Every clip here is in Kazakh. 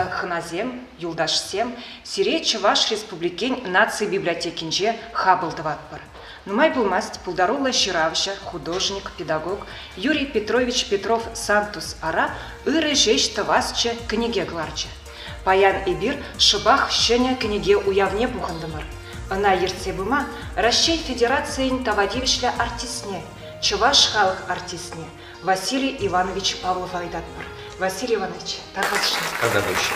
болса хыназем, юлдашсем, сире Чуваш республикен нации библиотекинже хабылдыватпыр. Нумай булмасть пулдарула Щиравща, художник, педагог Юрий Петрович Петров Сантус ара ыры жесть тавасче книге гларче. Паян Эбир шыбах щеня книге уявне бухандымыр. Она ерце бума Россия Федерациян тавадивишля артисне, Чуваш халық артисне, Василий Иванович Павлов айдатпыр. Василий Иванович, тарғазышын. Қазабыш.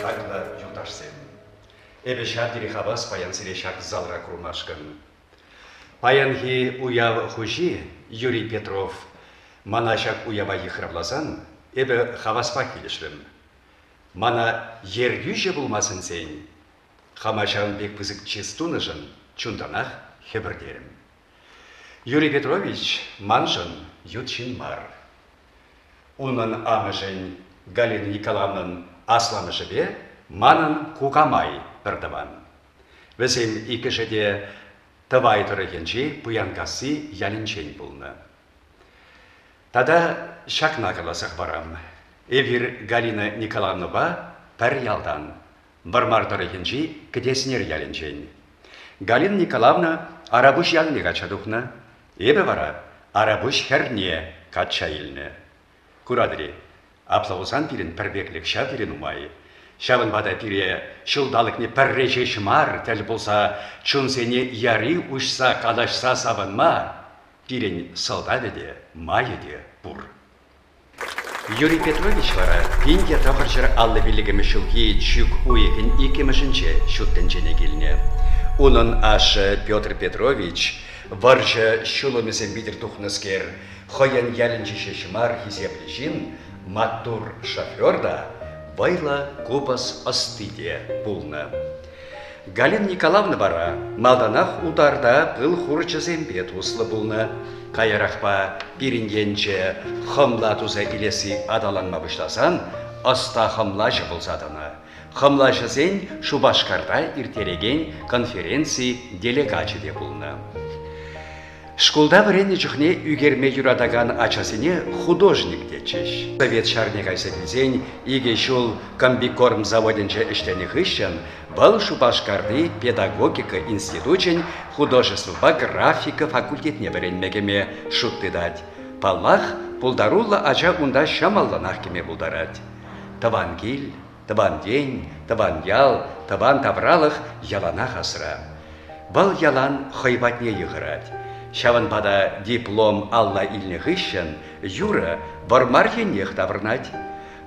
Агла юлдашсен. Эбе шардири хабас паян сире шак залра курмашкан. Паян хи уяв хужи Юрий Петров манашак уява ехраблазан, эбе хабаспа келешрім. Мана ергюже булмасын сен, хамашан бек пызык чистунышын чунданах хебірдерім. Юрий Петрович манжын ютшин мар. Унын амыжын Галина Николаевнын асламышы бе манын кукамай бірдіван. Весен икішеде тывай тұрыгенче пуянкасы ялінчен бұлны. Тада шакна каласық барам. Эвир Галина Николаевна ба пәр ялдан. Бармар тұрыгенче кедеснер ялінчен. Галина Николаевна арабуш яліне качадухна. Эбе бара арабуш херне кача илне. Курадыри, аплаусан пирин пәрбеклік ша пирин умай. Шавын бада пире шылдалықне пәррече шымар, тәл болса чунсене яри ұшса қалашса сабынма, пирин сылдаведе, майеде бұр. Юрий Петрович вара пинге тақыршыр аллы білігімі шылки чүк уекін икемішінче шуттенчене келіне. Унын ашы Петр Петрович варжы шулымызен бидір тухныскер, хоян ялінче шымар хизеплешін, маттур шоферда вайла кубас астыде пулны. Галина Николаевна бара малданах ударда пыл хурчызембе туслы пулны. Кайрақпа бирингенче хымла туза илесі адаланма бұштасан, аста хымлашы болсадыны. Хымлашы сен Шубашкарда иртереген конференции делегачыде пулны. Школда варенне жүхне үгерме юрадаган ачасыне художник дечеш. Совет шарне кайса білзен, иге шул комбикорм заводенче іштені хыщен, бұл Шубашкарды педагогика институтчен художество графика факультетне варенмегеме шутты дать. Паллах пулдарулла ача унда шамалланах кеме булдарать. Таван кил, таван день, таван ял, таван тавралых яланах асыра. Бұл ялан хайбатне йығырать. Шаван бада диплом алла илне хыщен, юра вармархенех таврнать.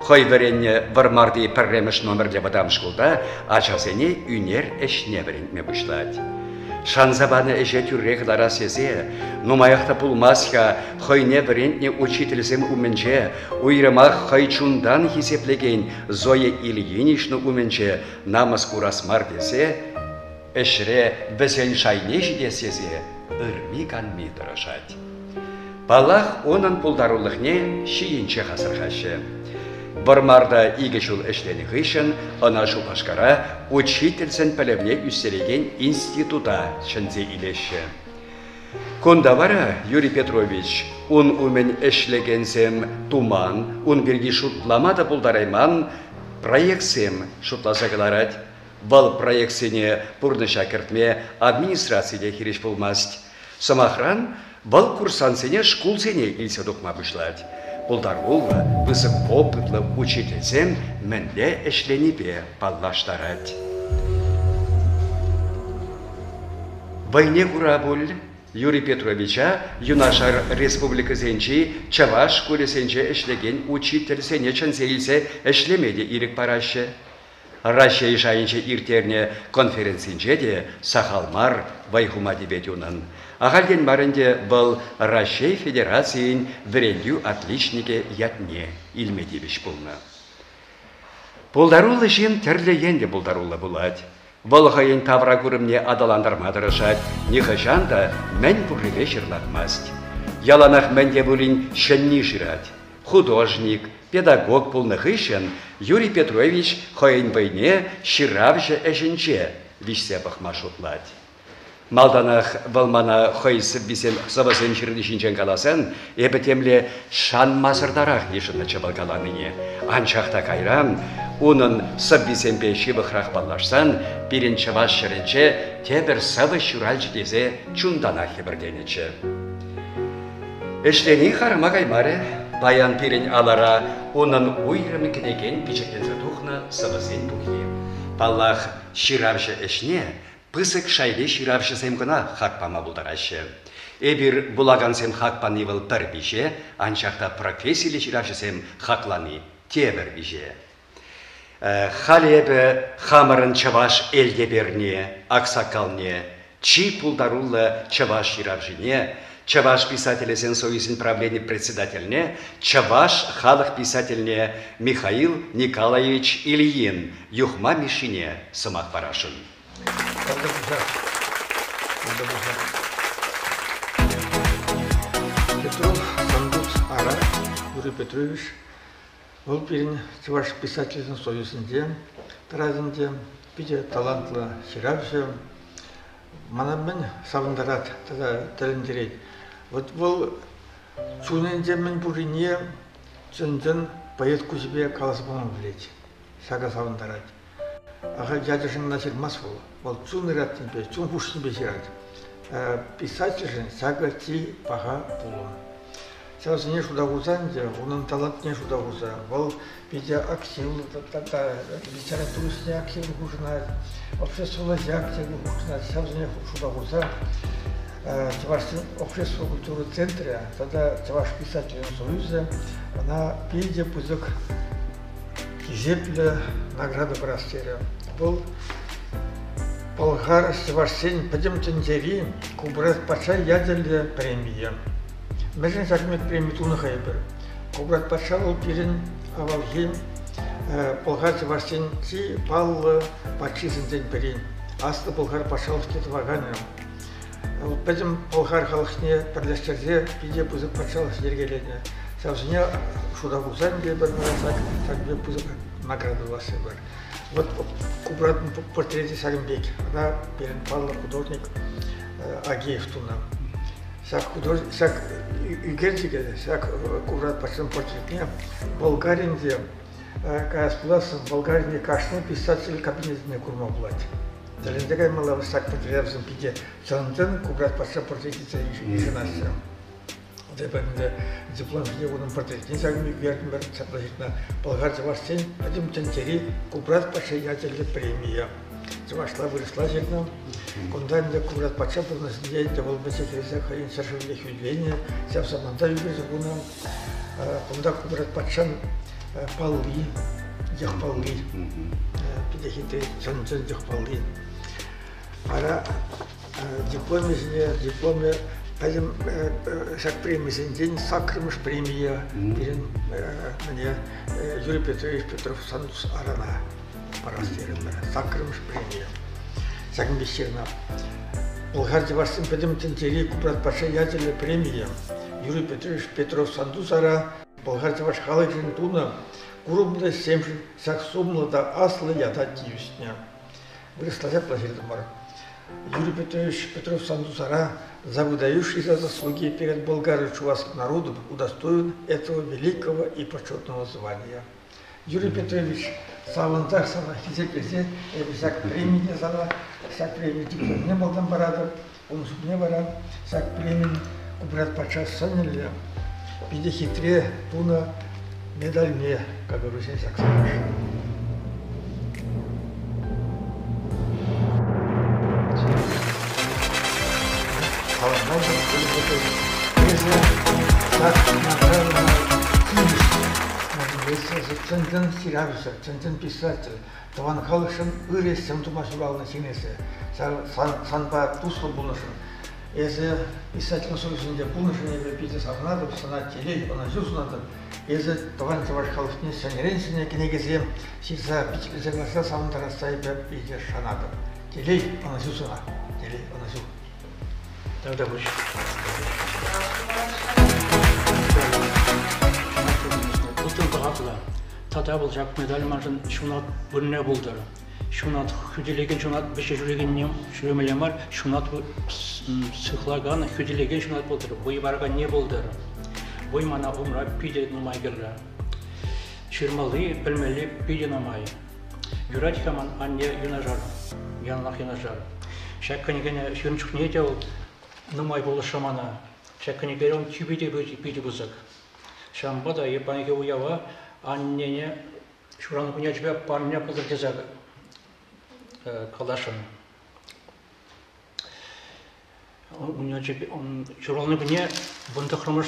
Хой веренне вармарды пірремеш номерле бадам школда, ачасене үнер эшне веренме бұшлать. Шанзабаны эше түррек лара сезе, нумаяқта пулмасха хойне веренне учительзем уменче, уйрымах хайчундан хисеплеген Зоя Ильиничну уменче намаз курасмар десе, эшре бізен шайнеш десезе, ырмиган митырышать. Палах онын пулдарулықне шиінче қасырхашы. Бармарда игешул эштені ғышын, ана Шубашкара учительсен пәлевне үстереген института шынзе илеші. Конда вара, Юрий Петрович, он умен эшлегенсем туман, он бірге шутламада пулдарайман проектсем шутласа кыларать. Вал проектсене пурны шакертме администрацияде хиреш болмасть. Самахран вал курсансене шкулсене илсе духма бұшлать. Пулдар болла высык опытлы учительсем менде эшленипе паллаштарать. Войне курабуль Юрий Петровича юнашар республика зенчи Чаваш куресенче эшлеген учительсене чанселсе эшлемеде ирик параще. Россия шайынче иртерне конференцинче де Сахалмар вайхума дебетюнын. Ағалген барынде бұл Россия Федерациян врендю отличнике ятне илмедебіш бұлны. Бұлдарулы жем тірлегенде бұлдарулы бұлад. Бұл ғайын тавра көрімне адаландармадырышад, нехашанда мән бұрреве жырлатмаст. Яланақ мәнде бұлін шынни жырад. Художник, педагог полных ищен, Юрий Петрович хоин войне щиравже эшенче вишсепах машутлать. Малданах валмана хойсы бисем сабасен чирдишинчен каласан, эбетемле шан масырдарах нишына чабалгаланыне. Анчахта кайрам, унын саббисем пеши бахрах баллашсан, бирин чаваш шырынче, тебір сабы шуралчы дезе чунданах ебірденече. Эштени харма каймаре, баян пирин алара, унын уйрымы кедеген пичекензі тухна сабасен тухи. Баллах ширавшы эшне, пысык шайле ширавшы семгына хакпама булдарашы. Эбир булаган сем хакпаны выл бір биже, анчақта профессийле ширавшы сем хакланы тебір биже. Халебі хамырын чаваш элге берне, аксакалне, чи пулдарулы чаваш ширавшыне, чаваш писателесен союзин правления председательне, чаваш халық писательне Михаил Николаевич Ильин, юхма мишине сымақ парашын. Петров Сандус Ара Юрий Петрович был перен Чаваш писательный союзінде, таразінде, пиде талантлы ширавшы, манамын савындарат, тада тәліндерет. Вот был чуненде мен бурине чындын поэт кузбе каласбон блеть, сага савындарат. Ага дядюшин начал масвол, вот чунырат тебе, чун хушин бесират. Писатель сага ти пага пулун. Сейчас не шуда гузанде, он талант не шуда гуза. Вол пиде активно, литературу с не активно гужнает, общество активно гужнает. Сейчас не шуда гуза. Чаваш общество культуры центра, тогда Чаваш писательный союз, она пиде пузык кизепле награды брастеря. Был Болгар Чаваш сень, пойдем тендери, кубрат пача ядерная премия. Межен шагмет премию Тунахайбер. Кубрат пача был перен авалгим, Болгар Чаваш сень ти пал пачизен день перен. Аста Болгар пача в кетваганем. Пойдем Болгар халыхне перлештерзе, пиде пузык пача сдергеление. Савзне шуда гузанде бір так бе пузык награды ласы бар. Вот Кубрат портрете Сагамбек, она перед пал художник Агеев Туна. Сак художник, сак Игердиге, сак Кубрат пачан портретне, Болгаринде, каяспласан, Болгаринде кашны писатель кабинетіне курма булать. Далендегай мала сак портрет пиде чандын Кубрат пачан портретице ишенасы. Депенде диплом его портрет. Не сагми верхний верх положительно. Болгар Чаваш сень, пойдем тентери, Кубрат пача ядерная премия. Чаваш выросла жирно. Кондамде Кубрат пача подносили, это был бы секретарь Харин Саршевлих удивление. Вся в самом деле безугуна. Конда Кубрат пачан палли, яхпалли. Пидехиты чанчан яхпалли. Ара дипломе пойдем шаг премии день, сакрымыш премия перед мне Юрий Петрович Петров Сандус Арана парастерында сакрымыш премия. Сагым бесчерно. Болгар Чавашсын пойдем тентери Кубрат пача ядерная премия. Юрий Петрович Петров Сандус Ара Болгар Чаваш халыжын туна грубно семшин сак сумлада аслы яда тиюсня. Выросла плазильдымар. Юрий Петрович Петров Сандус Ара, за выдающиеся заслуги перед болгаро-чувашским народом, удостоен этого великого и почетного звания. Юрий Петрович Савантах Савахизепесе, всяк премии не зала, всяк премии диплом не был там барадом, он не барад, всяк премии Кубрат пача санили, пидехитре туна медаль не, как говорится, всяк самаш. Чандын сиравшы, чандын писатель, Таван Халышын ырес сымтумашывалына сенесі, санпа туслы бұлнышын. Езі писательный союзінде бұлнышын ебе пиде савнадып, сана телей, она жу сунадып. Езі Таван Чаваш Халышын сенеренсіне кенегезе, сирса пичкізе гласа савындараса ебе пиде шанадып. Телей, она жу сuna, телей, она жу. Тогда больше. Tatabıl jak medal marın şuna bunne buldur. шунат хүделеген шунат беше жүрегеннен шүремелемар шунат сыхлаган хүделеген шунат болдыр. Бой барга не болдыр. Бой мана умра пиде нумайгырра. Ширмалы білмелі пиде нумай. Юрать хаман анне юнажар. Янлах юнажар. Шакканегене ширмчук не дел нумай болы шамана. Шакканегене он тюбиде пиде бузак. Шамбада ебанеге уява аннене шуран куня тебя парня подертезак. Калашын. Шуралны күне бұнды қырмыш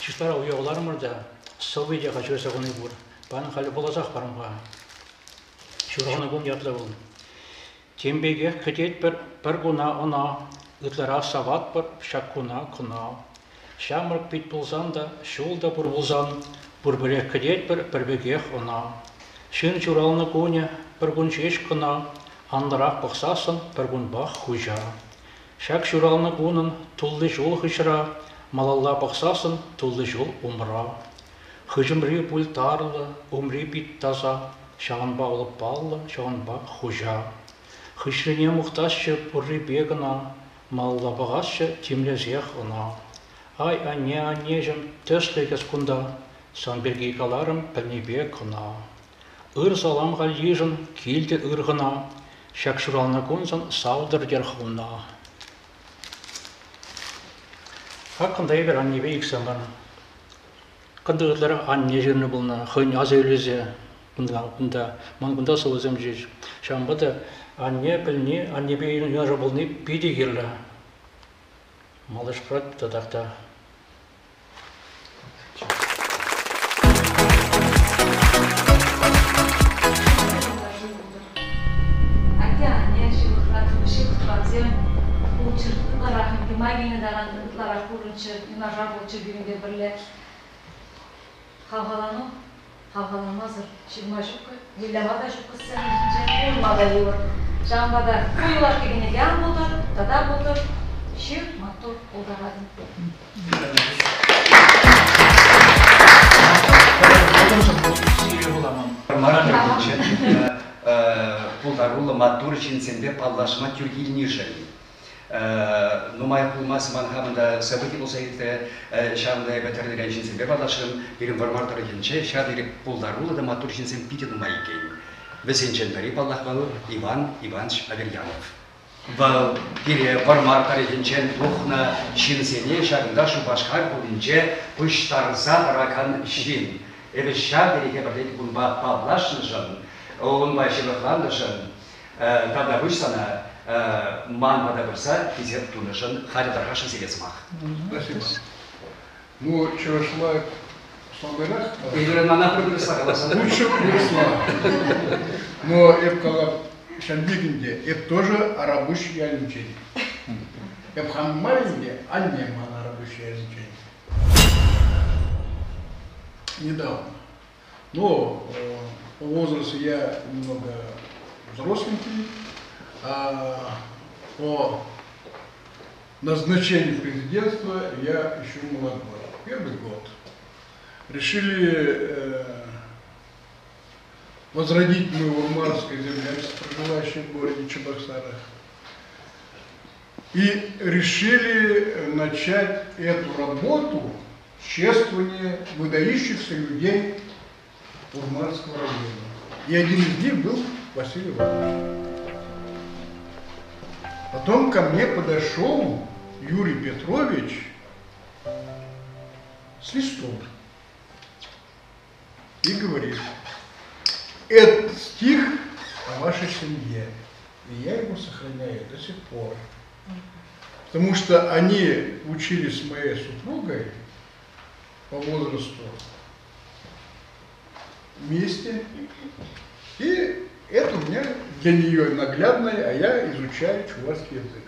чистара уяуларымыр да сылбейде қачырса құны бұр. Баның қалі болазақ барымға. Шуралны күн ятлы бұл. Тембеге күтет бір күна ұна, ұтлара сават бір шак күна күна. Шамырк бит болзан да, шул да бұр болзан, бұр-бірек күтет бір-бегех ұна. Шын шуралны күне бір күн шеш күна, андырақ бұқсасын бір күн бақ құжа. Шак шуралны күнін тұлды жол хышыра, малалла бұқсасын тұлды жол умыра. Хыжымри бүл тарлы, умри бит таза, шағын бағылып баллы, шағын бақ құжа. Хышрыне мұқташы бұрри бегіна, малалла бағашы темлезех ұна. Ай ане жым төслегіз күнда, сан берге каларым пілнебе күна. Ыр салам ғалежін келді ұрғына, шак шуралны күнзін саудыр дерхуна. Қандай бір аннебе иксамар. Қандай ұтлары анне жеріні бұлна, хын аз өйлезе, мұнда соғызым жеш. Шамбады анне біліне, аннебе үйін бұлны бейді керлі. Малыш құрат тұтақта. Магины даган ларах бурунчы, юнажар болчы биринде бирле хавгаланмазыр, шигма жукы, вилямада жукы сәнжен, улмада юр. Жамбада куйлар кегене ян болдыр, тада болдыр, шир матур олдарадым. Пулдарулы матур чинсенде паллашма тюргильнишен. Нумай пулмас манхамында событий болса ете шамда бетерлеген чинсенде паллашын бирин вармартары кенче шадыры пулдарулы да матур чинсен пите нумай екен. Весенчен бери паллах был Иван Иванович Аверьянов. Был бире вармартары кенчен тухна чинсене шагында шубашкар булинче пуштарса ракан шин. Эбе шадыры кеберлек бунба паллашын жын, он байшылыкланды жын, тогда вышсана манбада бірса, кезет тунышын, харидарға селесмақ. Спасибо. Ну, чевашла слабырах? Нана прогресса қаласа. Лучше прогресса. Но эпкала шанбигинде, эп тоже арабыш ялинчень. Эп хаммаринде, анне ман арабыш ялинчень. Недавно. Но по возрасту я немного взросленький. По назначению президентства я еще молодой. Первый год. Решили возродить мое урманское землячество, проживающее в городе Чебоксарах. И решили начать эту работу чествования выдающихся людей Урманского района. И один из них был Василий Иванович. Потом ко мне подошел Юрий Петрович с листом и говорит: этот стих о вашей семье, и я его сохраняю до сих пор. Потому что они учились с моей супругой по возрасту вместе, и это у меня для нее наглядное, а я изучаю чувашский язык.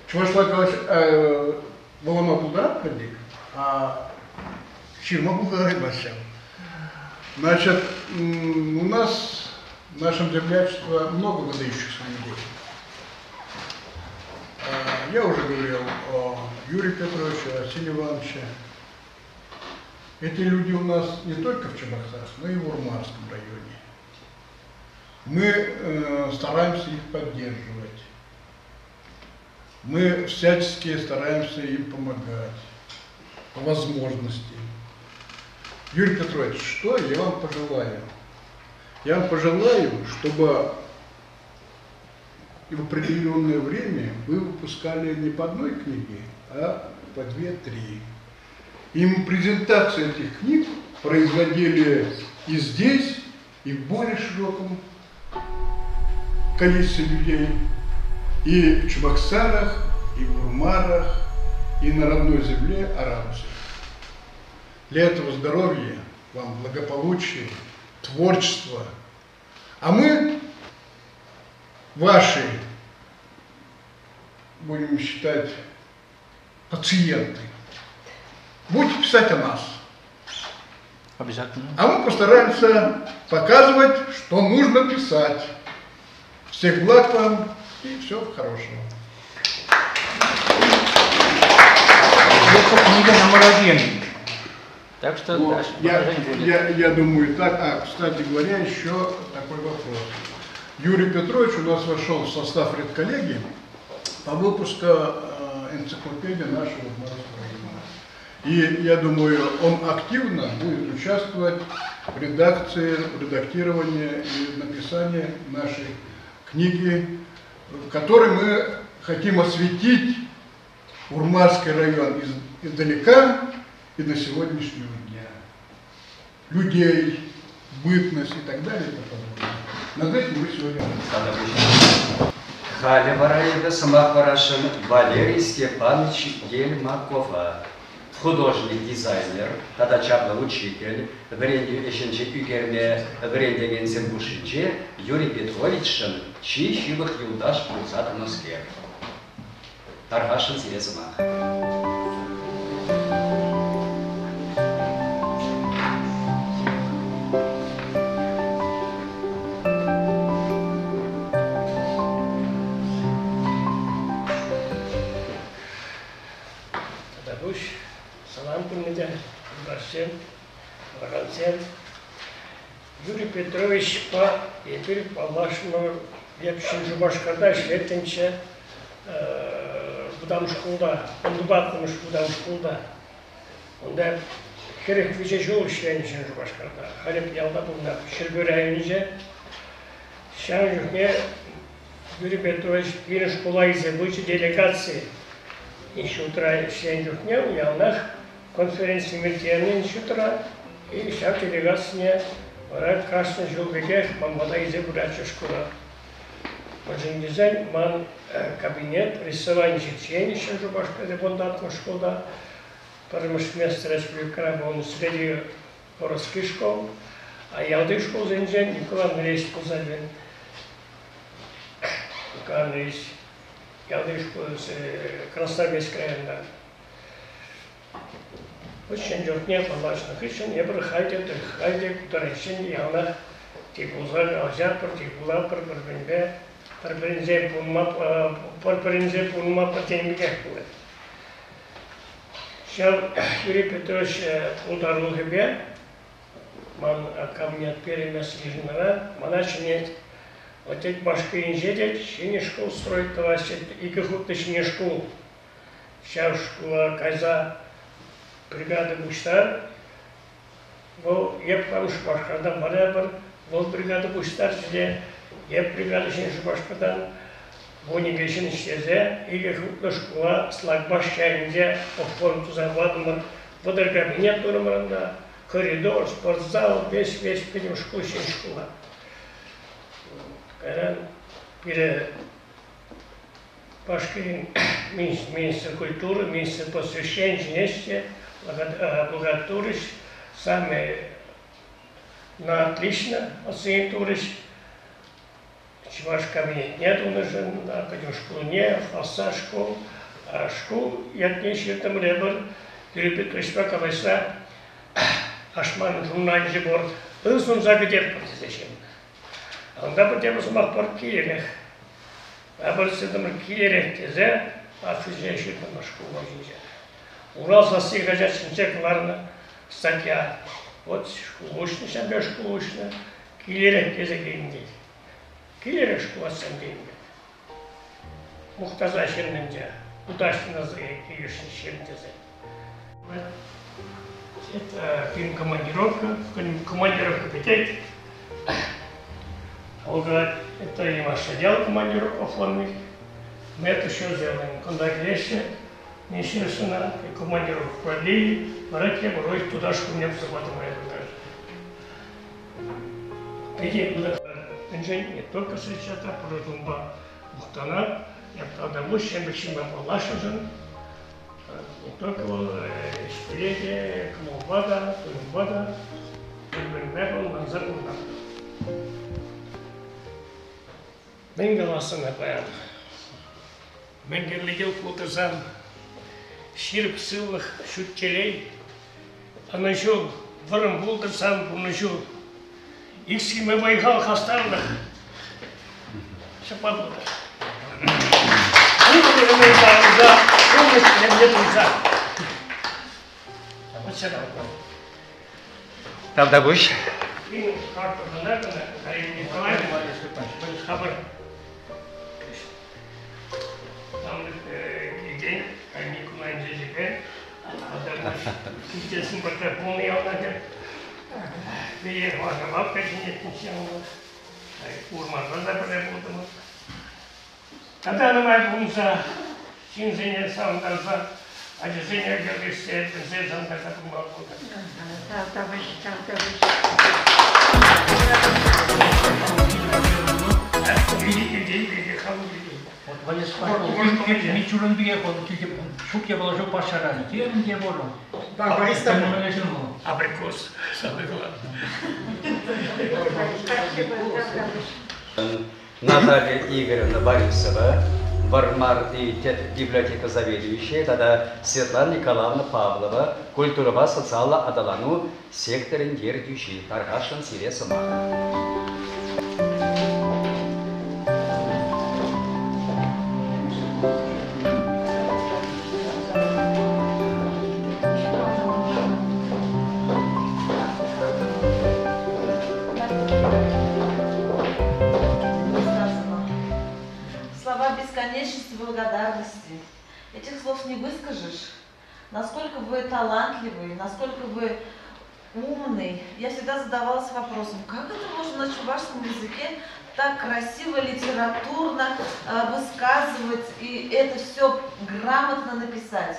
Чувашский волома булдырап пәлдік, а ширма булдырай башам. Значит, у нас в нашем землячестве много выдающихся людей. Я уже говорил о Юрии Петровиче, о Василии Ивановиче. Эти люди у нас не только в Чебоксарах, но и в Урманском районе. мы стараемся их поддерживать. Мы всячески стараемся им помогать по возможности. Юрий Петрович, что я вам пожелаю? Я вам пожелаю, чтобы в определенное время вы выпускали не по одной книге, а по 2-3. И мы презентацию этих книг производили и здесь, и в более широком количестве людей, и в Чебоксарах, и в Урмарах, и на родной земле Арабусе. Для этого здоровья, вам благополучия, творчества. А мы, ваши, будем считать, пациенты, будете писать о нас. Обязательно. А мы постараемся показывать, что нужно писать. Всех благ вам и всего хорошего. Это книга номер 1. Так что Ну, дальше продолжение будет. я думаю так. Кстати говоря, еще такой вопрос. Юрий Петрович у нас вошел в состав редколлегии по выпуску энциклопедии нашего Украины. И я думаю, он активно будет участвовать в редакции, в редактировании и написании нашей книги, в которой мы хотим осветить Урмарский район издалека и до сегодняшнего дня. Людей, бытность и так далее. И над этим мы сегодня работаем. Халевараева Самахварашин Валерий Степанович Ельмакова. Художник-дизайнер, тогда чаплый учитель, вренде эшенче югерме, вренде гензенбушинче, Юрий Петровичшин, чьи щибах юлдаш пулзат в Москве. Таргашин Серезмах. Юрий Петрович по теперь по вашему якшин Жубашкарда швертенче будам школда, он дубатныш будам школда. Онда керек виче жол швертенче Жубашкарда. Хареп ялда бунда шербюрайнже. Шанжухне Юрий Петрович пирин школа из обычай делегации. Еще утра швертенчухне у ялнах конференции мертвенный шутра и шаг делегация враг красный жулбеге мамбада изе бурача школа. Можем дизайн ман кабинет рисования чечени шанжубашка де бондатна школа. Пармаш место республика он среди городских школ, а ялды школ зенжен Николай Андреевич Пузалин. Николай Андреевич ялды школ Красноармейская района. Очень жертвне палачно хищен, я бы хайде, кутарищен, явно типузар, алжапр, типулапр, парбензе пунма потембегах будет. Сейчас Юрий Петрович ударил себе, ман кабинет перемес ежнера, маначнет, вот эти башки инжедет, щене школ строить, товарищи, и какую-то щене школ. Сейчас школа Кайза, бригада Буштар, был епкам Шубашкардан барабар, был бригада Буштар, где еп бригада Шубашкардан, вони грешен исчезе, и как школа слагбаш чайнде, оформ тузавадмар, водер кабинет нормально, коридор, спортзал, весь пойдем школа, школа. Когда перед Пашкин министр культуры, министр посвящения, вместе, благотворишь, сами на отлично оцениваешь. Ваш кабинет нет, он уже на пойдем школу не, фасад школ, а школ я не считаю там ребер, Юрий Петрович Кавайса, Ашман журнал Жиборд, он загадет зачем. Он да потом смог паркировать. А больше там кирех тезе, а физически там школа жить. Урал сосед гажат чинчек ларна статья. Вот школушный, себе школушный, кирех тезе генди. Келер школасын деймін. Мұқтаза шернінде, удачно заявишься шернінде. Это фильм «Командировка». Командировка петель. Он говорит, это не ваше дело командировку оформить. Мы это еще сделаем. Когда клещи, естественно, и командировку продлили, враги бросить туда, что мне забота моя даже. Петель была инженер не только встречата, а продумба Мухтана. Я правда больше, чем Балашин. Не только Шпилети, Камалбада, Туймбада, Тульбенбекон, Манзакуна. Мен галасына баян. Мен герлегел кутырсам, ширп сылых шүткелей, аны жол вырым болдырсам, бұны жол. Иксиме байғал хастарлық. Шападлы. Тогда будешь? Когда на моей пункте синзине сам дальше, а дизайнер говорит, что это сам как-то помогут. Мичурун биге коду килип шуке положу пашарани. Кем де боло. Абрикос, самое главное. Наталья Игоревна Борисова, Вармар и библиотека заведующая, тогда Светлана Николаевна Павлова, культурова социала адалану секторин дердющий, Таргашин Сиреса Маха. Бесконечности благодарности. Этих слов не выскажешь. Насколько вы талантливый, насколько вы умный. Я всегда задавалась вопросом, как это можно на чувашском языке так красиво, литературно высказывать и это все грамотно написать.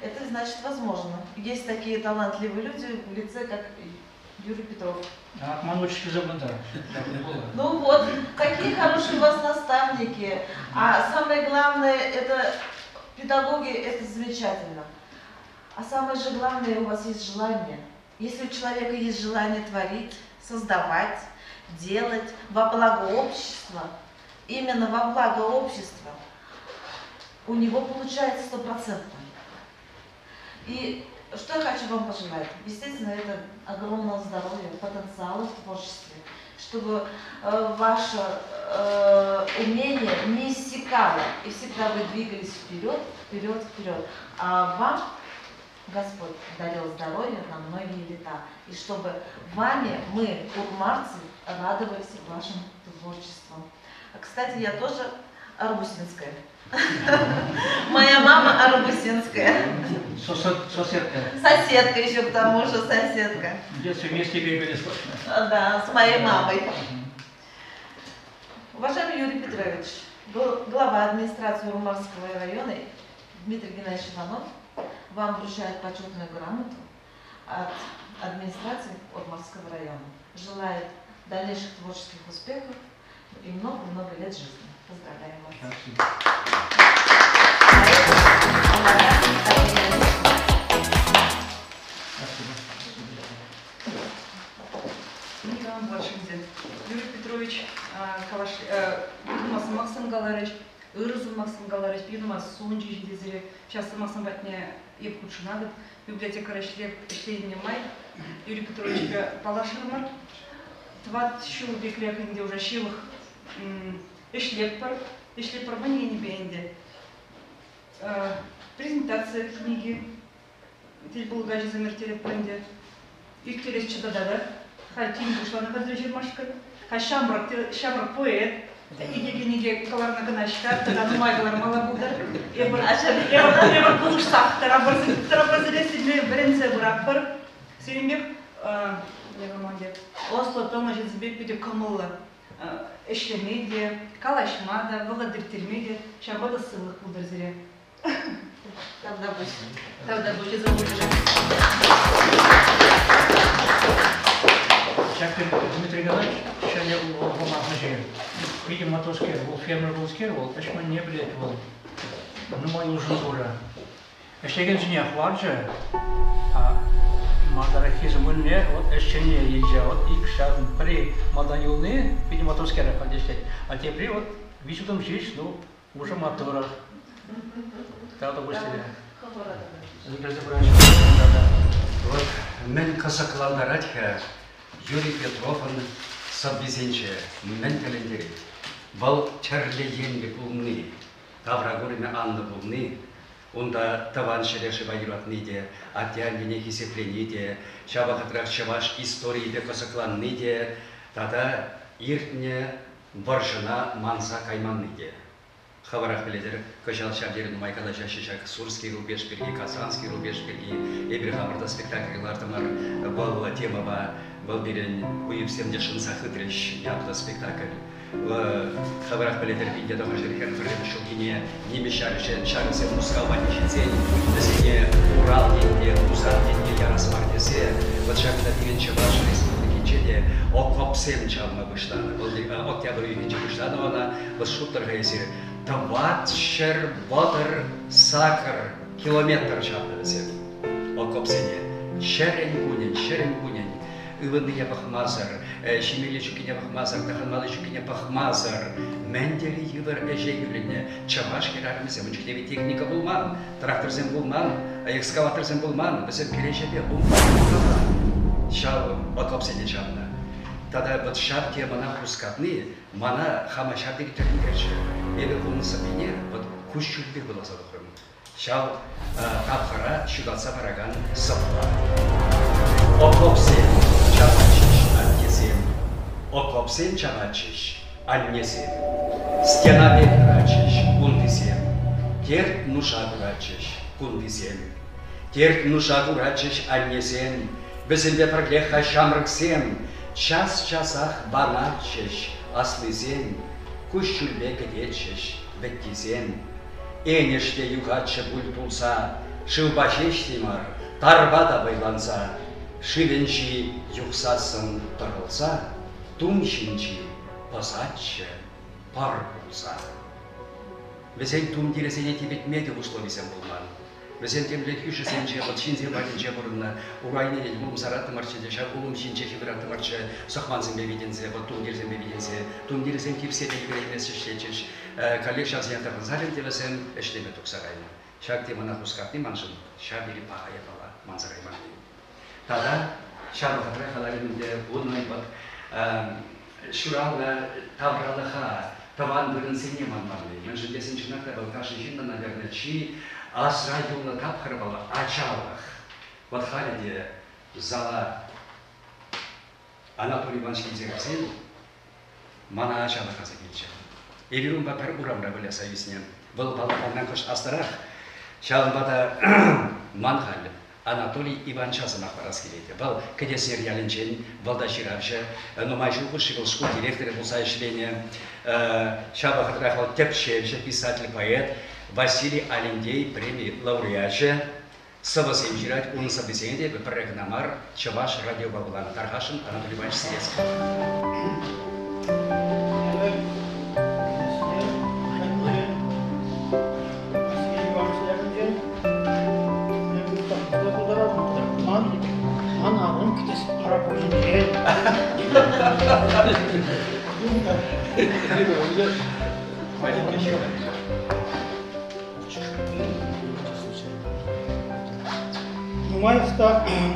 Это значит возможно. Есть такие талантливые люди в лице, как Юрий Петров. Ну вот, какие хорошие у вас наставники. А самое главное, это педагоги, это замечательно. А самое же главное, у вас есть желание. Если у человека есть желание творить, создавать, делать во благо общества, именно во благо общества, у него получается 100%. И что я хочу вам пожелать? Естественно, это огромного здоровья, потенциала в творчестве, чтобы ваше умение не иссякало, и всегда вы двигались вперед, вперед, вперед. А вам Господь дарил здоровье на многие лета, и чтобы вами мы, урмарцы, радовались вашим творчеством. Кстати, я тоже арбусинская. Моя мама арбусинская. Соседка. Соседка еще к тому же, соседка. В детстве вместе бегали слышно. Да, с моей мамой. Уважаемый Юрий Петрович, глава администрации Урмарского района Дмитрий Геннадьевич Иванов вам вручает почетную грамоту от администрации Урмарского района. Желает дальнейших творческих успехов и много-много лет жизни. Поздравляем вас. Юрий Петрович Бидумас Максим Галарич, Ирзу Максим Галарич, Бидумас Сунджи Дизере, часто Максим Батне Евкучинагат, библиотека Рашление Май, Юрий Петрович Палаширмар, Тват Щул Беклек, где уже Щилых Эшлепар Маньяни Бенде. Презентация книги, здесь был гаджет замертели Пенде, Виктория Чададада, Хатин вышла на Кадрижи Машка, Шамрак поэт, Игегенеге каларна гына шығар, тогда нумайгалар мала булдар. Эбір бұлышсақ, тарабазыресіне бірінсе бұрақ бір. Сейінбек, Осло тома жетізбек бүйде көмілі ішлемейде, калашмада, вғадыртірмейде, шабада сылық бұлдар зіре. Тавда бұшы зауыжы. Шәкір Дмитрий Галаевич, шәле ол ғылмағына жер. Видим, матоскер, ол фермер болскер, ол әшман не білет, ол нумай ұжын бұра. Әштеген жіне ақвар жа, мадара хизм өнне, вот әшчене елжа, вот ик шағын при мадан юлны, видим, матоскер ақадештет. А тепри вот висудым жиш, ну, уже матора. Тағда бұстелі. Вот, мен қазақландаратха, Юрий Петровын соббезенче мен календерит. Был чарлеенли пулны, таврагурина Анна пулны, онда таван шереши вайратныйде, атянгене хисепленийде, шабахатрах чаваш историйде косакланныйде, тада иртне варжына манса кайманныйде. Хабарах биледер, кожал шабдерин майкада жашишак Сурский рубеж берги, Казанский рубеж берги, Эбрихамарда спектакльлардымар был темаба, был берен уйывсемде шынса хытрыш, ябда спектакль. Хабарах биледер виде дома жерхен фрем шулгине, ними шарышен, шарысе мускава нищецень, насене Урал деньги, Узар деньги, Ярас Мартесе, вот шагда берен чаваш республики Чеде, окопсем чавма выштана, октябрь югенче выштанована, вот шуттер гейси, Таватшер, Бодр, Сакр, километр чапнавесе. Окопсене. Шерень гунень. Иваныя пахмазар, Шимели чукиня пахмазар, Таханмалы чукиня пахмазар. Мендели йывыр эжегүлене. Чаваш керарымызе, мучкневи техника булман, тракторзен булман, экскаваторзен булман, бізем келешепе булман. Шау окопсене чапна. Тогда вот шар те мана хускатны, мана хама шар деги törін керші. Эбе кулнысы бене, вот кущулбе было задухрым. Шау капхара шудатса бараган сапла. Окопсен чамачиш аннесен. Окопсен чамачиш аннесен. Стена бетрачиш кундисен. Терт нуша гурачиш кундисен. Терт нуша гурачиш аннесен. Безімбе проклеха шамрыксен. Час-часах баначеш, аслызен, кущульбе кедечеш, беттизен. Энеште югатча буль пулса, шылбачештимар, тарбада байланса, шивенчи юксасын тұрылса, тумшинчи посадча пар пулса. Везен тум диресене тибетмеде в условисем булман. Везен темлет юши сенче, вот шинзе ватинче бурна, урайне лет булм саратты марче, шагулум шинче хибратты марче, сахманзен бевидензе, вот тундирзен бевидензе, тундирзен кипсете югрейнес шештечеш, коллег шазен тарзален телесен, эштеме туксарайна. Шаг тема нахускатни маншын, шабири пахая пала, манзараймани. Тада, шабахатра халаринде, будной вот, шурална тавралыха, таван бұрын сене манманлы. Мен же десен чынақта был кашын жинна, наверное, чи асра юлна тапхыр бала ачалых. Вот халиде зала Анатолий Иванович зерксен, мана ачалых аза келчі. Эбирун бапар урамра біле союзне. Был балапаннан көш астарах, шалбада манхал Анатолий Иванович азамақ барас келейді. Бұл кедесер ялінчен, балда жиравшы, нумайшылғы шығылшқы директоры бұлса ішлене, шабақытрақыл тепшевші, писатель, поэт, Василий Алендей, премии лауреатчы, сыбысем жирать, он собеседе, проект намар, Чаваш, радио Бабулан, Тархашин, Анатолий Иванович Средский.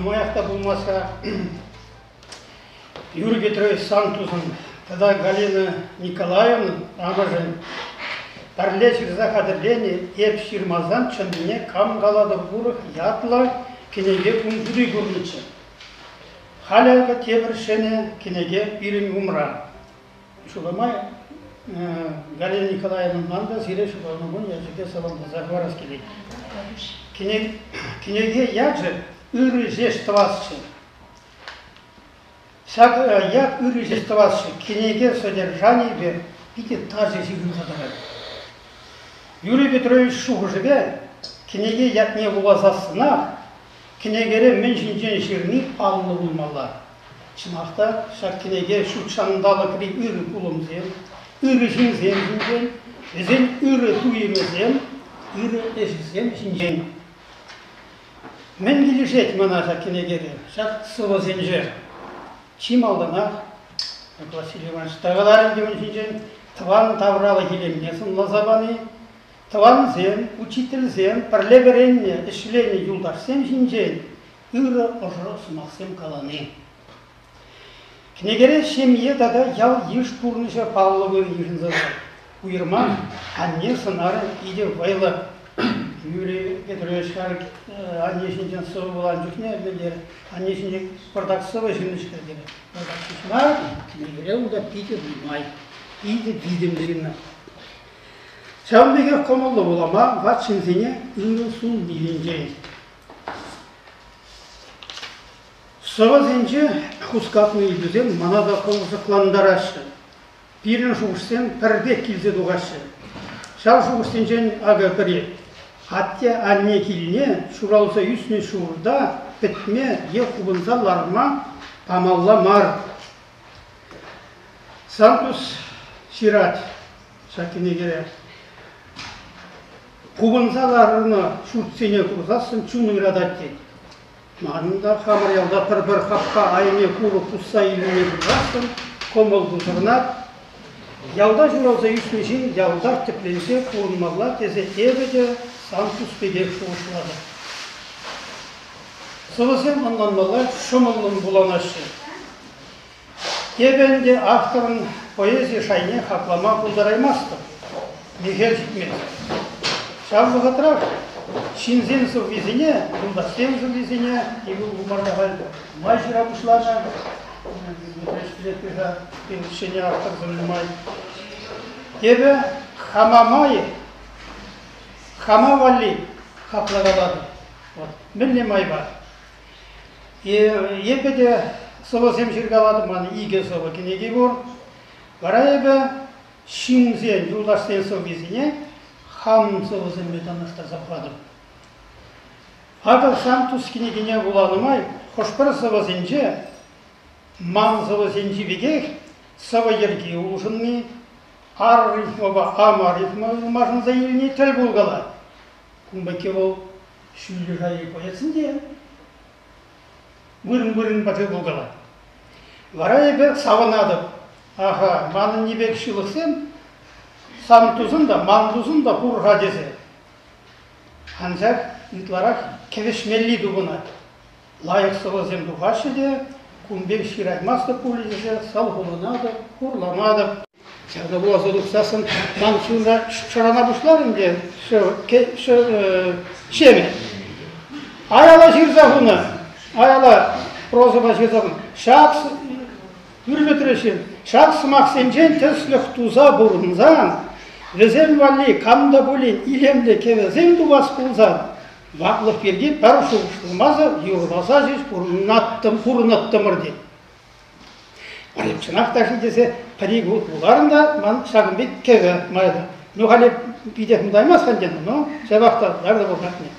Муаевта болмаса Юрий Петрович Сантузын, тогда Галина Николаевна, амажын, парлечик захадырлене, еп ширмазан чындыне кам галадыр бурых ятла кенеге умжуды көрнічі. Халяға тебір шене кенеге ирин умра. Шуламай Галина Николаевнан да сиреш болмагон яжеге салам захварас келет. Кинеге яже үрі жеш твасшы. Як үрі жеш твасшы, кинеге содержание бе видит та же сигнал задавать. Юрий Петрович Шухжебе кинеге як не было заснах, кинегере меншинчен ширни аллы булмалар. Чынақта шак кинеге шутшандалы кри үрі пулымзен, үрі жинзен, өзен үрі туйымызен, үрі эшізен жинжен. Мен келешет мына шак кинегере, шак сылы зенже. Чим алдына, Василий Иванович, тағаларын демен жинжен, тван тавралы келемнесін лазабаны, тван зен, учитель зен, парлеверенне, эшлене юлдашсен жинжен, үрі ұжы сымақсен каланы. Кнегере семье дада ял еш турныша Павловы ешін задыр. Уйырма, анне сынары иде вайлы. Юрий Петрович анне жинжен сывы болан жүкне әлмелері, анне жинжен бардак сывы жинышқа деді. Бардак шышына, кнегере ұлда пиде бұймай, пиде видимдеріна. Шамбеге комылы болама, ват шинзене үрі сун билінжен. Савазенче хускатный дүзен манада қылжықландарашы. Пирін жуғышсен пірдек келзе дуғашы. Шал жуғышсенчен ага бірі. Атте анне келіне шуралса үсіне шуырда бітме е құбынса ларма памалла мар. Сантус шират шакине кере. Құбынса ларыны шуртсене құрзасын чуны ирадат дед. Мағында хамырялда бір хапқа айыне күрі құсса иліне бұлғасын, комыл бұзырнат. Ялда жүралса үсмешін, ялдар тіпленсе қуынмағла тезе ебеде сан түспедек шуышылады. Сывысен ұнланмалар шымылын бұланашы. Ебенде авторын поэзия шайне хақлама бұлдараймасты. Михел Житмет. Шавлығытырақ. Шинзен сыл везене, бұлдастен сыл везене, егі ұмардағал май жырабышларына, шене автор зымлымай. Ебі хамамайы, хамавали қаплағалады. Мінне май бар. Ебі де сылы сем жырғалады, маны иге сылы кенеге бұр. Бара ебі шинзен, бұлдастен сыл везене, хам сылызын метанышта запладым. Агал сам тускине гене буладымай, хошпыр сывызынже, ман сывызынжи бегех, сывы ерге улжынны, ар рифмаба ама рифмажын заиліне тіл болғала. Күмбеке ол шүлі жайы поетсін де, бұрын баты болғала. Вара ебе савынадып, аға, маны небек шылықсен, сам тузын да, ман тузын да бұрға дезе. Ханзак итларак кевешмелли дугуна. Лайық сылызем дұғашы де, күмбек шираймасты пулезезе, салғылынады, құрламады. Сәді бұлазы дұқсасын, ман шуында шырана бұшларым де, шеме. Аяла жирзағыны, аяла прозыба жирзағыны. Шақсы, үрбетірешін, шақсы мақсенжен тәслік туза бұрынзан, Везем вали, камда болин, илемде кевезем дубас пулзан. Вақлық берге пәр шуғыштылмазы, юғыласа жеш пұрынаттымыр де. Ареп чынақташы десе, париг ұлт бұларында, ман шағынбек кеве майды. Ну, қалеп бидек мұдаймас қанден, но, жабақта ларды болғатыне.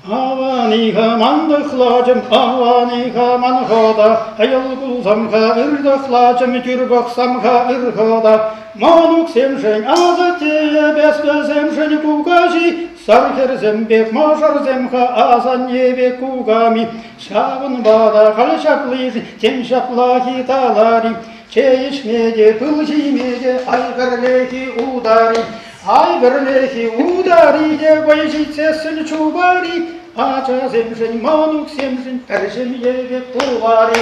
Аваниха манды қылачым, аваниха манғада, айыл бұлзамға үрді қылачым, түрбақсамға ұрғада. Манук семжен азатея, бәспәзем жен кугажи, сархер зембек, мажар земха азан небек кугами. Шағын бада қалшаплызы, тем шаплахи талари, чейшмеде, пылжимеде, айғырлехи удари. Айғырлехи удари, де байжитсе сүл чубари, ача земжен, манук семжен, пәржем ебек кугари.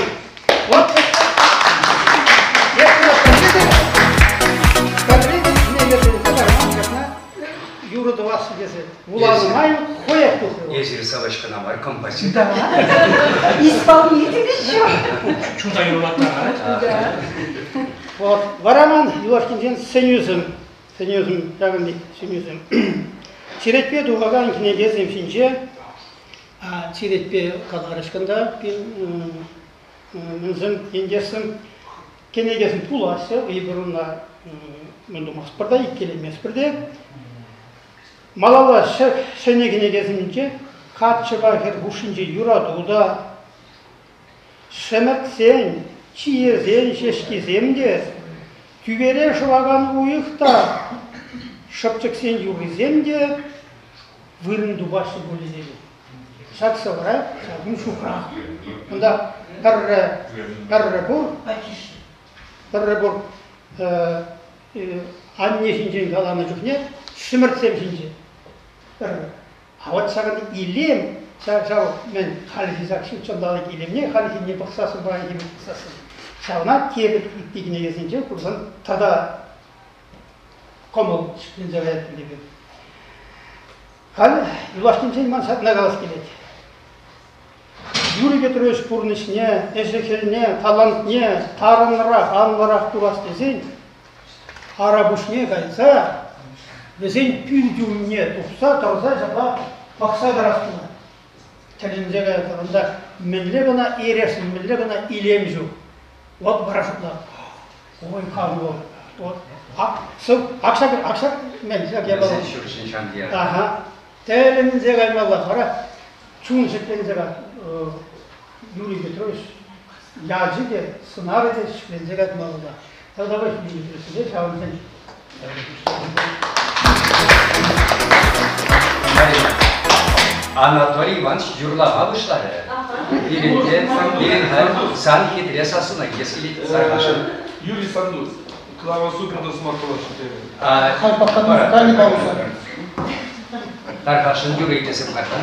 Вот юрыды васы десе. Уланы май хояк тухы. Езер Савочка намар композитор. Да. Исполнитель еще. Чунда юрлаттар. Да. Вот. Вараман Юлашкинжен сенюзым, жағынды сенюзым. Чиретпе дуғаған кенегезім шинже, чиретпе қаларышқында, мүнзім, ендесім, кенегезім пуласы, үйбірінна мүнді мақспырда, иккелемес бірде. Малала шене кенегезімінше, қатшы бағыр ғушынже юрадуда, шеміртсен, чиезен, шешкеземде, түйбере шываған ұйықта, шыпчықсен юрыземде, вырынды башы бөлінеді. Шақсы бұра, шағын шуқырақ. Мұнда бірі бұр, анне жинжен қаланы жүхне, шымыртсем жинже. Ауат сағын илем, сағын мен қалифизак шүтшандалы келемне, қалифине бұқсасын бағын кемет бұқсасын. Шағына кебіл иттегіне кезінже, құрсын тада комыл шықпен зағаяттым деп еді. Қал, Юлашкинжен мансатына қалас келеді. Юрий Петрович Пурнышне, Эжекеліне, талантне, тарынырақ, анлырақ турас десен, арабушне қайса, десен пүйдюмне тұқса, тұрса, жаба бақса дарастына. Тәлімзе қайатығында, мінлі ғына ересін, мінлі ғына илем жүр. Вот барашықлар. Ой, қаны бол. Ақшақ мен Сен шүршін шандия. Тәлімзе қаймалар қара, чун шықпензе қай. Юрий Петрович, яжы де, сынары де шықпензе қайтмалыда. Талдабай Юрий Петрович, шағын сен. Анатолий Иванович юрлаға бұшлары. Бірінде сан хитресасына кескілейді сарғашын. Юрий Сандус, Клава Суперда смақылы шытері. Тарқашын Юрий десіп қарда.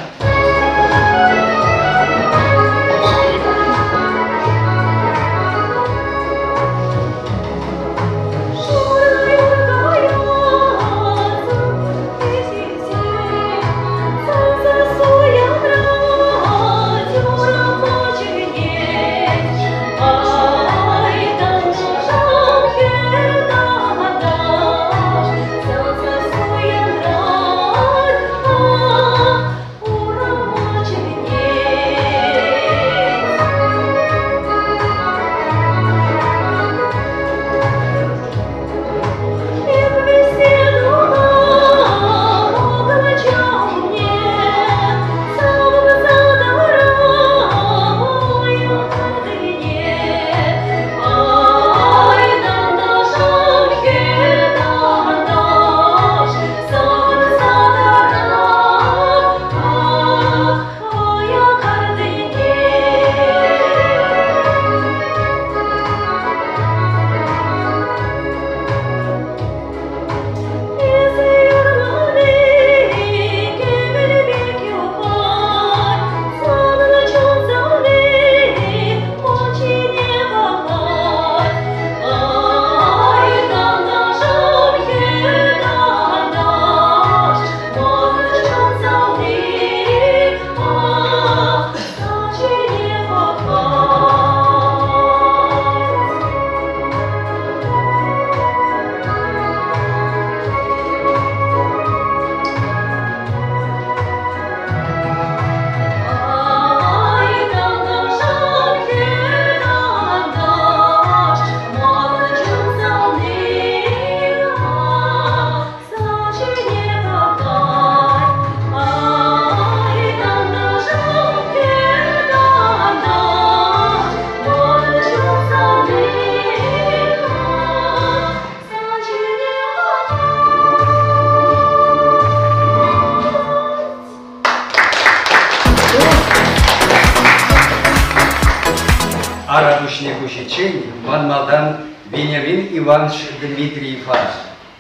Манмалдан Вениамин Иванович Дмитриев,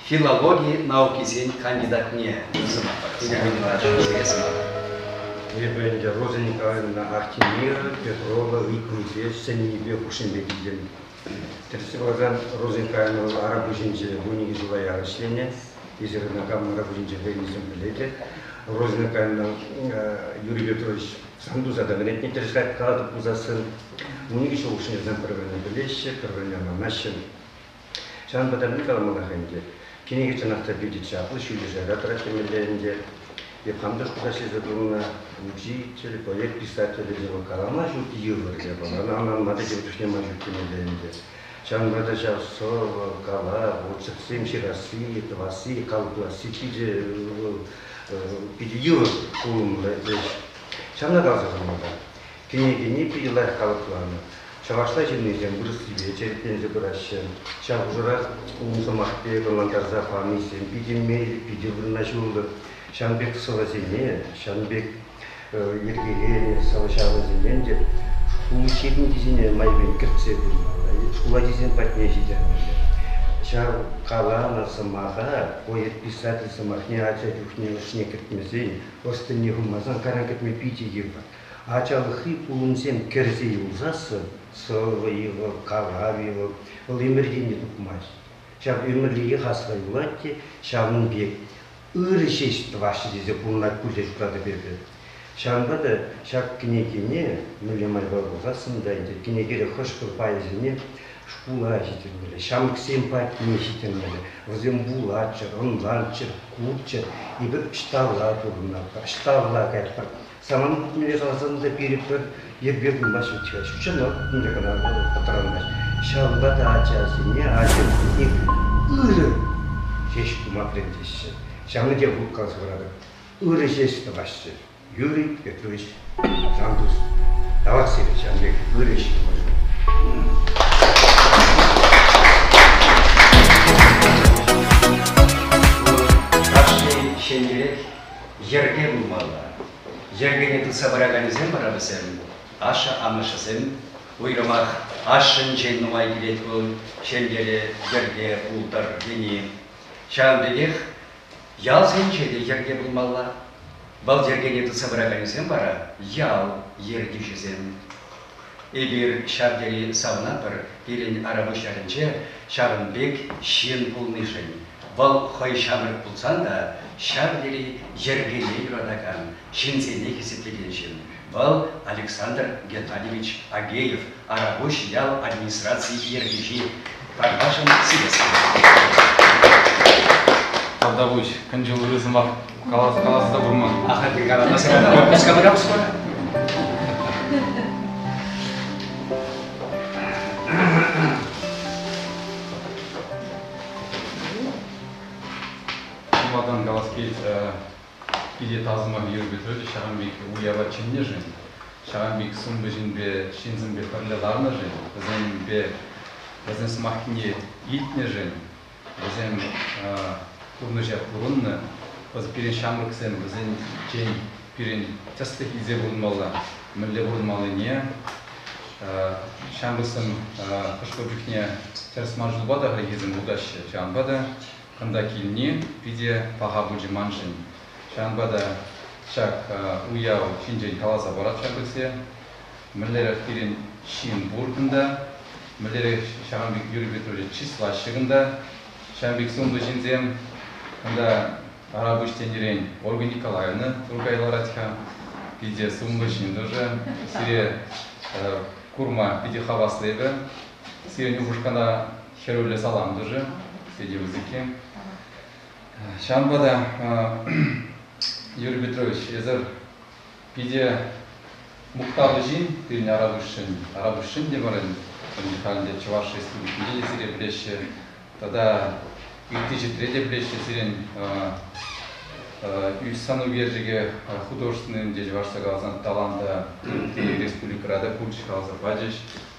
филологии науки зен кандидатне. Ебенде Роза Николаевна Артемира, Петрова, Викрузия, Сенебе Хушинбекиден. Терсевазан Роза Николаевна Арабужинже Буниги Зулая Рашлене, изерна камера вынжевенизм билете. Розникайна Юрий Петрович Сандуза да не интересует кадры пузасын. Уни еще уж не знаем первое билище, первое нашим. Шан батарни каламанахенде. Кинеги чанахта видеть чаплы, шулежа ратратемеленде. И хамдаш кудаши задумана учитель, поэт, писатель, его калама жути юрге. Она мадеки втушнема жути меленде. Шан батача сова, кала, вот совсем шираси, тваси, калпласи, пиди юр кулумле. Шамна газахамада. Кинеги пидилар калплана. Чавашла жиннизем бурсибе черпензе бурашен. Чавужура умсамахпе комантарза фамисем пидиммели пидиврнашулды. Шанбек совазине, Шанбек ергелене савашавазиненде. Улучшение дизине майбен кирце бурмала. Школа дизин патне жидермеле. Шав калана самаха, поэт писатель самахне ача духне шне киртмезей. Остыне гумазан каранкетме пити ева. Ачалыхи пулунсем керзе юлзасы. Его калавиво, лимердини тукмаш. Шаб өмірліге қасылай болады, шабын бек ұрышешті вашы дезе пулнат күлдеш құрады берді. Шабында да шаб кінекене, мүлемай бар болғасын дайынды, кінекері қош бір пайызыне шпула жетірмелі, шамық симпатіне жетірмелі, візім булатчыр, онланчыр, курчыр, и бір штавла тұрғынлар, штавла кәйтпір. Саман күтмелі қаласында беріп бір ербек ұлмаш өтіға, шүшін өттінде қана құтыранмаш. Шалба да ачасыне, ачасыне ұры шеш күмақрендеші. Шамны де бұл қалсы құрады. Ұры шешті башшы. Юрий Петрович Сандуз. Давақ сері шамбек ұры шешті башы. Нашли шенерек ерге бұлмалы. Ергене тұлса бараганызен барабысен, аша амышызен, ұйрымақ ашын жен нұмай келет бұл, шендері ерге ұлтар дені. Шағындегех, ял сен жеді ерге бұлмалла. Бұл ергене тұлса бараганызен бара, ял ерге жезен. Егер шағдері сауна бір, келен арабышарынче, шағынбек шен бұлнышын. Бұл қой шамырық бұлсан да, шағдері ергене юрадаган, шензене кесептеген шен. Бұл Александр Геннадьевич Агеев, арабош ял администрации ергежи. Прогашен сидески. Алдабуч, канжыл ұрызымақ қаласыда бұрман. Ахады қаласыда бұскамырам сұра. Мадан Галаскейт иде тазыма Юрий Петрович Шағанбек уява чинне жин. Шағанбек сумбы жинбе шинзинбе парлеларны жин. Бізден смахкине итне жин. Бізден курныжа курынны. Біз пирен шамрыксен, бізден жен пирен тестік изе болмалы. Мүлле болмалы не. Шамрыксын қышқобюкне терсман жылбада ғайгезін бұдашы жанбада. Канда килни виде паха буджи маншин. Шанбада шак уяу шинжен каласа барат шабыксе. Міллері кирин шин бургында. Міллері Шағанбек Юрий Петрович числа шығында. Шағанбек сумды жинзем. Канда арабыш тендерен Ольга Николаевна Тургайларатха. Виде сумды шиндожа. Сире курма виде хаваслебе. Сире нюхушкана херуле саламдожа. Среди языки. Шанбада Юрий Петрович, езер пиде мукталы жин, пирне арабушин демарен, халінде Чуваш республикінде сире білеші, тогда 2003 білеші сирен Юсану Вержиге художественным де Чувашса қаласан таланта республикарада Курчи қаласа баджиш.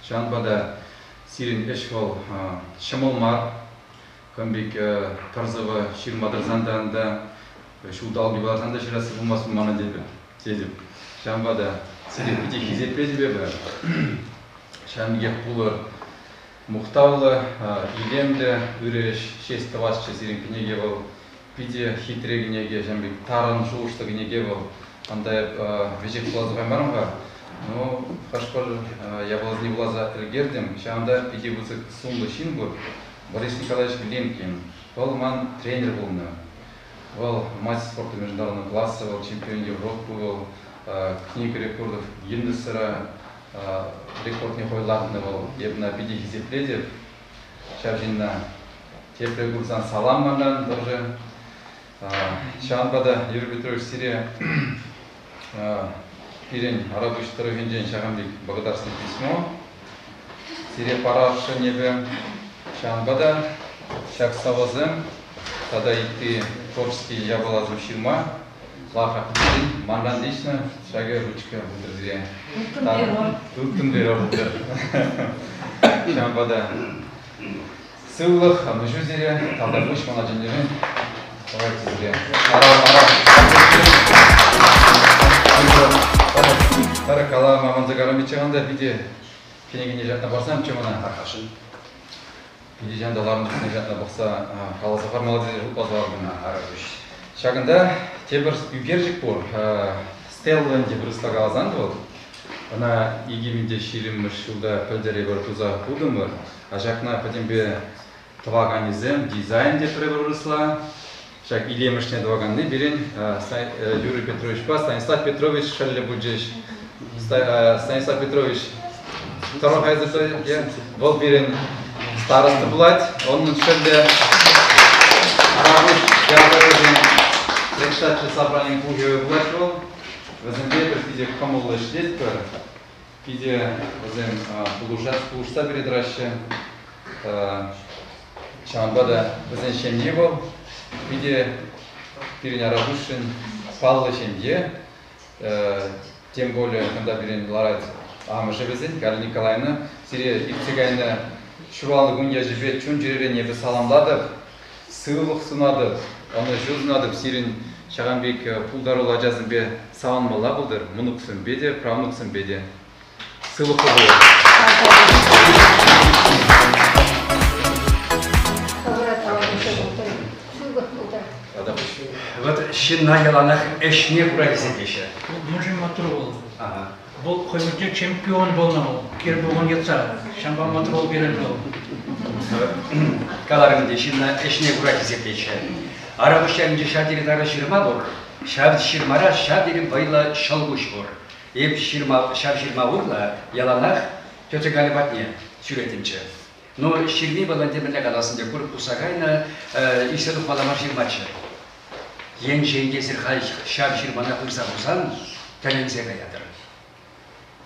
Шанбада сирен эшвол Шамолмар, Камбек Тарзова Ширмадрзанданда, Шудалги Балазанда Ширасы Бумасу Мана Дебе. Шамбада сире пити хизет презебе. Шамбек Пулар Мухтавлы, Илемде, Үреш, Шест Тавасча сирен книгевал, пити хитрегнеге, Шамбек Таран Шушта книгевал, андай вежек Плазовай Марамга. Но Хашпар я был не влаза Эльгердем, Шамда пити бузык Сумба Шинбур. Борис Николаевич Глинкин, Полман тренер был на Ол мастер спорта международного класса, ол чемпион Европы, ол книга рекордов Гиннесера, рекорд не қойылатыны ол ебна биде есепле деп шабжинна тепле гурсан салам мандан тоже шанбада Юрий Петрович Сирия Ирин Арабович Тарахинджен Шагамбик благодарственное письмо Сирия Параша небе Шанбада Шак Савазым Тогда и ты творческий я была Ширма Лаха Путин, Мандан лично, Шаге ручка Будразирия. Туттун берор Будр. Шамбада. Сыллых, Амнажузирия, Тогда Буш Манажинерин. Давайте зря. Таракала Маманзагарами Чаганда биде кенегине жатна барсам чемана архашын. Биде жандаларын үстіне жатна бақса қаласы формалады жыл базарына арабыш. Шагында тебір үгержік бор. Стеллан тебір ұстағалазан бол. Она егеменде ширимміш жылда пөлдері бір туза будымыр. А жақна пәдембе тваганизм, дизайн деп бір ұрысла. Шак илемішне дваганны берен Юрий Петрович Па, Станислав Петрович шәлі бұджеш. Станислав Петрович второй хайзы бол берен старосты бұлад. Оның шәлі арабыш ялдары предшедшее собрание Пугиевой Блэквелл, в Азембе, где Камула Шлетпер, где Пулушта передраща, Чамбада Вазенщен не был, где Пирин Арабушин Павла Шенье, тем более, когда Пирин Ларат Амашевезин, Галина Николаевна, Сирия Ипцигайна Шурвалны Гунья Жибет Чун Джеревенье Саламладов, сыйлық сынады, оны жүзнадып Сирин Шағанбек пулдарыла жазынбе сауын мала бұлдыр, мұнықсын беде, правнықсын беде. Сыйлық бұлдыр. Вот шинна яланах эшне курагизетеше. Мұжым матыр бол. Бұл қоймырдек чемпион болна ол. Кер болған етса, шамба матыр бол берен бол. Каларымде шинна эшне курагизетеше. Арабышчанынче шадири тара ширма бор. Шаб ширмара шадири байла шалгуш бор. Еп шаб ширма бурла яланах тётя галибатне сүретинче. Но ширми баланте мене кадасынде курып тусагайна иседу баламар ширмачы. Ен жеңге сирхай шаб ширмана кырса бурсан тәленсе гаядыр.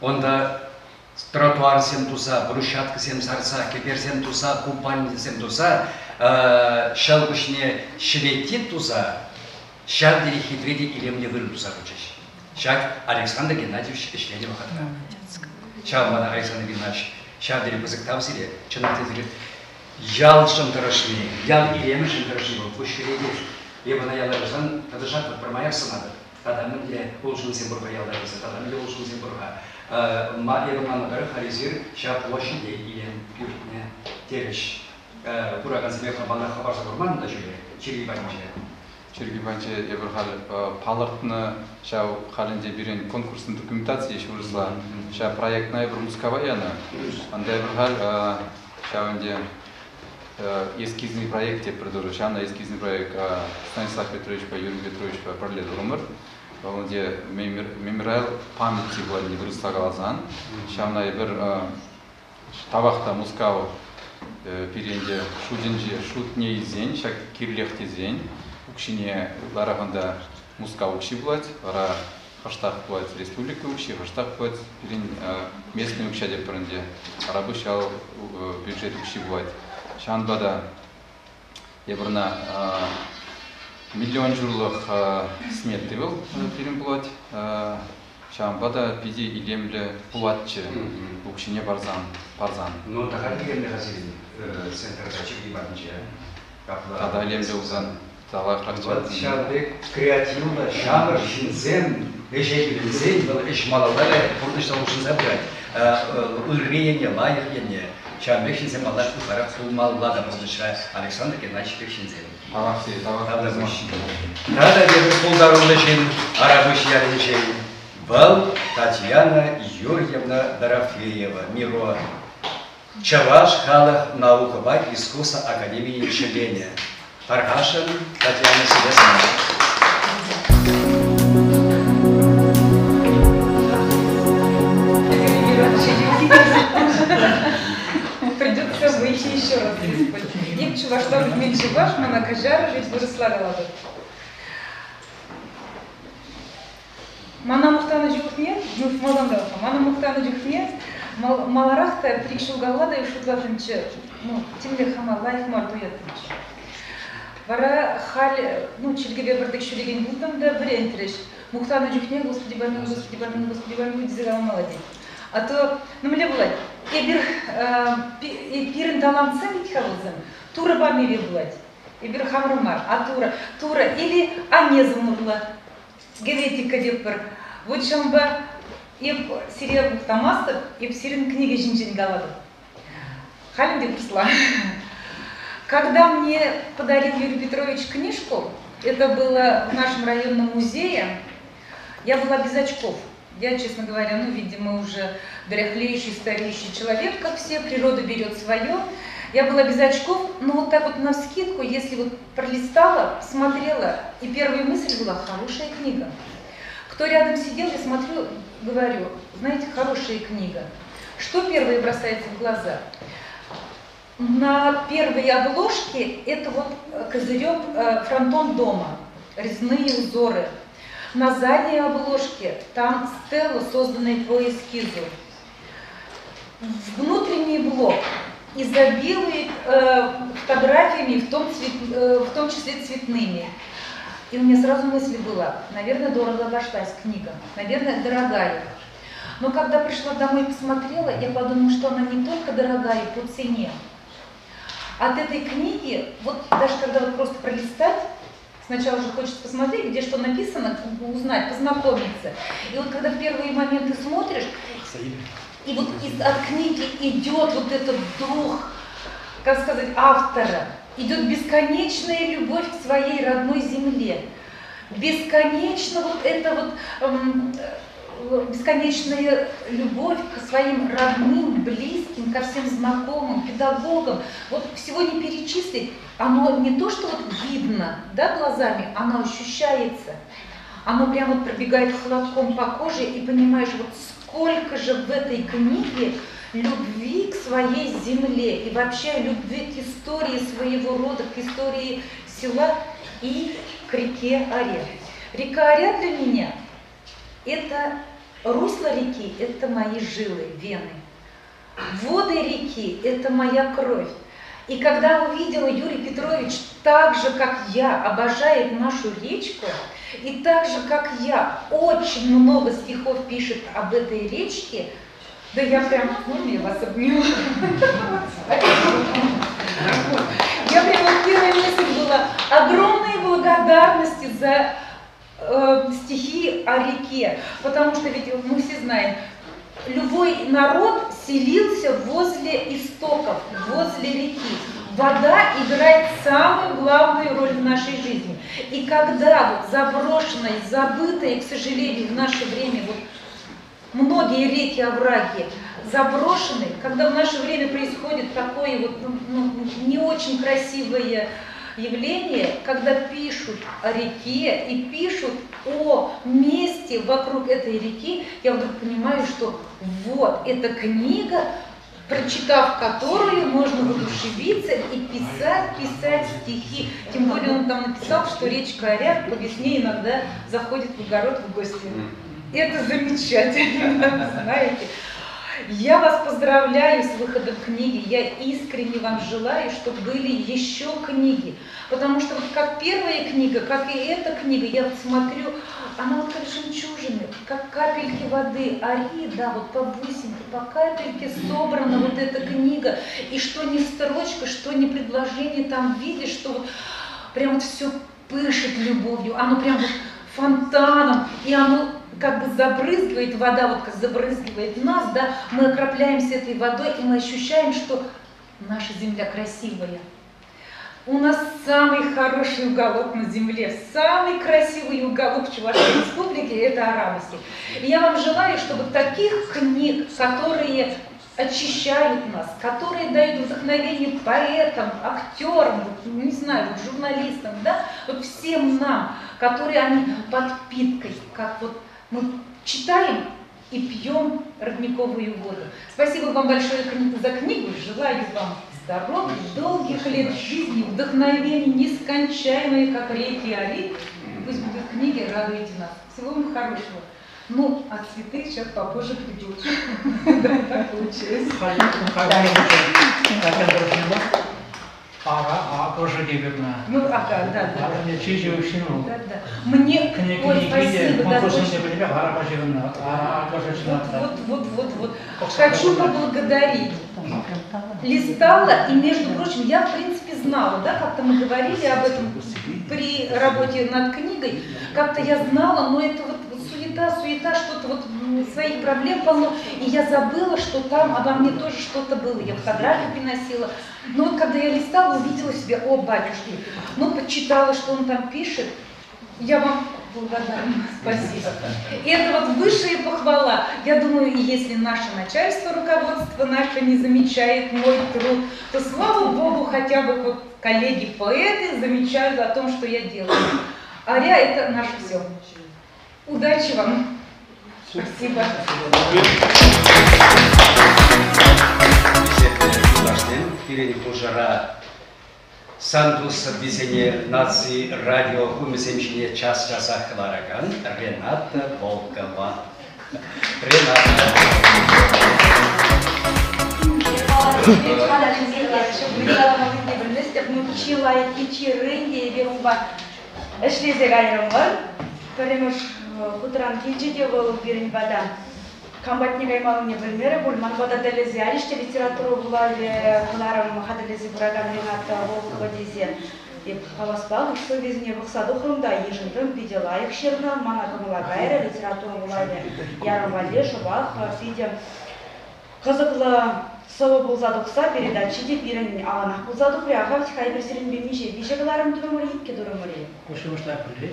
Онда тротуар сем туса, брусчатка сем сарса, кепер сем туса, купальня сем туса, шалгушне шветит туса, шабдери хитреди илемне вырын туса кучеш. Шак Александр Геннадьевич ишлене вахатра. Шабмана Александр Геннадьевич шабдери пызыктав сире, чынакты зирет. Ял шантарашни, ял илемы шантарашни был, пушкереде. Ебана яларысан, тады шат пырмаяк сынады. Тадамын де улшын сен бұрға ялдарысы, тадамын де улшын сен бұрға. Ебанманадары харизир шап площади илем юртне тереш. Пураган смеха бана хабарса бурман да жүре, Чиргибанче. Чиргибанче ебір палыртны шау халінде берен конкурсын документация шурысла. Ша проектна ебір мускаваяны. Анда ебір шауынде эскизный проект деп придуру. Шана эскизный проект Станислав Петрович по Юрий Петрович по Парлед Румыр. Онде мемориал памяти влади вырыстагалазан. Шана ебір табақта мускау перенде шудинже шутне изень, шак кирлехте зень. Укшине лараганда муска укши блать, ара хаштаг блать республика укши, хаштаг блать перен местный укша деп перенде. Арабы шал бюджет укши блать. Шанбада ебірна миллион журлық сметты был перен блать. Шанбада пиди илемле платче укшине парзан. Ну тахар дегенде хасилин центр Чиргибанче. Тада илемле узан. Вот шабек креативно, жанр, шинзен, эшекилинзен, эшмалалары, курдышта ушинзен брать. Урвение, лайхение. Шабек шинзен малаш кухара фулмаллада курдышта Александр Геннадьевич шинзен. Тада дебір пулдарулы шин, арабыш ярыншен. Был Татьяна Юрьевна Дорофеева, Миро. Чаваш халық наукова искусства Академии Челения. Пархашин Татьяна Селесова. Придется выйти еще раз. Епчу ваш лавр меньше ваш, мана кажара, жить выросла лавр. Мана мухтана жухне, мазам далха. Мана мухтана жухне, маларахта прикшил галада и шутлатынчы, тимле хама лайф марту ятынчы. Вара халь, чергебе бардык шүреген булдым да бір энтреш. Мухтана жухне, господи бамин, господи бамин, господи бамин, дизегала молодец. А то, мле булать, пирин талантсен ит халызым, тура бамире булать, эбир хамрумар, а тура, или анезм нурла. Генетика деп бір. Вот шамба еп сирия мухтамастып, еп сирин книги жинжин галады. Халим деп присла. Когда мне подарил Юрий Петрович книжку, это было в нашем районном музее, я была без очков. Я, честно говоря, видимо, уже дряхлеющий, стареющий человек, как все, природа берет свое. Я была без очков, но вот так вот навскидку, если вот пролистала, смотрела, и первая мысль была: хорошая книга. Кто рядом сидел, я смотрю, говорю: знаете, хорошая книга. Что первое бросается в глаза? На первой обложке это вот козырек, фронтон дома, резные узоры. На задней обложке там стелла, созданная по эскизу. Внутренний блок изобилует фотографиями, в том числе цветными. И у меня сразу мысль была: наверное, дорого обошлась книга, наверное, дорогая. Но когда пришла домой и посмотрела, я подумала, что она не только дорогая по цене. От этой книги, вот даже когда вот просто пролистать, сначала же хочется посмотреть, где что написано, узнать, познакомиться. И вот когда в первые моменты смотришь, и вот от книги идет вот этот дух, как сказать, автора, идет бесконечная любовь к своей родной земле. Бесконечно вот это вот, бесконечная любовь к своим родным, близким, ко всем знакомым, педагогам. Вот всего не перечислить, оно не то, что вот видно, да, глазами, оно ощущается. Оно прямо вот пробегает холодком по коже, и понимаешь, вот сколько же в этой книге любви к своей земле и вообще любви к истории своего рода, к истории села и к реке Оря. Река Оря для меня – это русло реки, это мои жилы, вены. Воды реки – это моя кровь. И когда увидела Юрий Петрович так же, как я, обожает нашу речку, и так же, как я, очень много стихов пишет об этой речке, да я прям, я вас обняла. Я прям, первая мысль была: огромные благодарности за стихи о реке, потому что ведь мы все знаем, любой народ селился возле истоков, возле реки. Вода играет самую главную роль в нашей жизни. И когда вот заброшенные, забытые, к сожалению, в наше время вот многие реки, овраги заброшены, когда в наше время происходит такое вот не очень красивое явление, когда пишут о реке и пишут о месте вокруг этой реки, я вдруг понимаю, что вот эта книга, прочитав которую, можно воодушевиться и писать стихи. Тем более он там написал, что речка Оря по весне иногда заходит в огород в гости. Это замечательно, знаете. Я вас поздравляю с выходом книги. Я искренне вам желаю, чтобы были еще книги. Потому что вот как первая книга, как и эта книга, я вот смотрю, она вот как жемчужины, как капельки воды, Ори, да, вот по бусинке, по капельке собрана вот эта книга. И что ни строчка, что ни предложение там видишь, что вот прям вот все пышет любовью, оно прям вот фонтаном, и оно как бы забрызгивает, вода вот как забрызгивает нас, да, мы окропляемся этой водой, и мы ощущаем, что наша земля красивая. У нас самый хороший уголок на земле, самый красивый уголок в Чувашской республике – это Араваси. И я вам желаю, чтобы таких книг, которые очищают нас, которые дают вдохновение поэтам, актерам, вот, не знаю, вот, журналистам, да, вот всем нам, которые они подпиткой, как вот мы читаем и пьем родниковую воду. Спасибо вам большое за книгу, желаю вам здоровья, долгих лет жизни, вдохновения нескончаемые, как реки Али. Пусть будут книги, радуйте нас. Всего вам хорошего. Ну, а цветы сейчас попозже придут. Да, так получилось. Тоже деверна. Ну, ага, да. Мне чижу всему. Да. Мне, ой, спасибо, да, вот. Хочу поблагодарить. Листала, и, между прочим, я, в принципе, знала, да, как-то мы говорили об этом при работе над книгой, как-то я знала, но это вот суета, что-то вот своих проблем полно, и я забыла, что там обо мне тоже что-то было, я фотографию приносила. Но вот когда я листала, увидела себя, о, батюшки, ну, почитала, что он там пишет, я вам благодарна, спасибо. И это вот высшая похвала. Я думаю, если наше начальство, руководство наше не замечает мой труд, то, слава Богу, хотя бы вот коллеги-поэты замечают о том, что я делаю. Аря – это наше все. Удачи вам. Спасибо. Сандус везение нации радио Хумисемщине час-часа Хлараган Рената Волкова. Рената. Комбатник аймағыне білмері бұл манбада дәлізі әліште литература бұлайды қыларым қаділізі бұраган Рената Волкова дезе. Деп қаваспақ, үксі везіне бұқсады құрымда ежіндің пиделайық шерна, манакымыла ғайры литература бұлайды. Ярым валде шубақ, фиде қызықлы совы бұлзадықса передачи деп ерін аланақ бұлзадық ряға втихай берсерін бемеше бешеғыларым түрімірі, епке түрімірі. Көшіміштар күлі.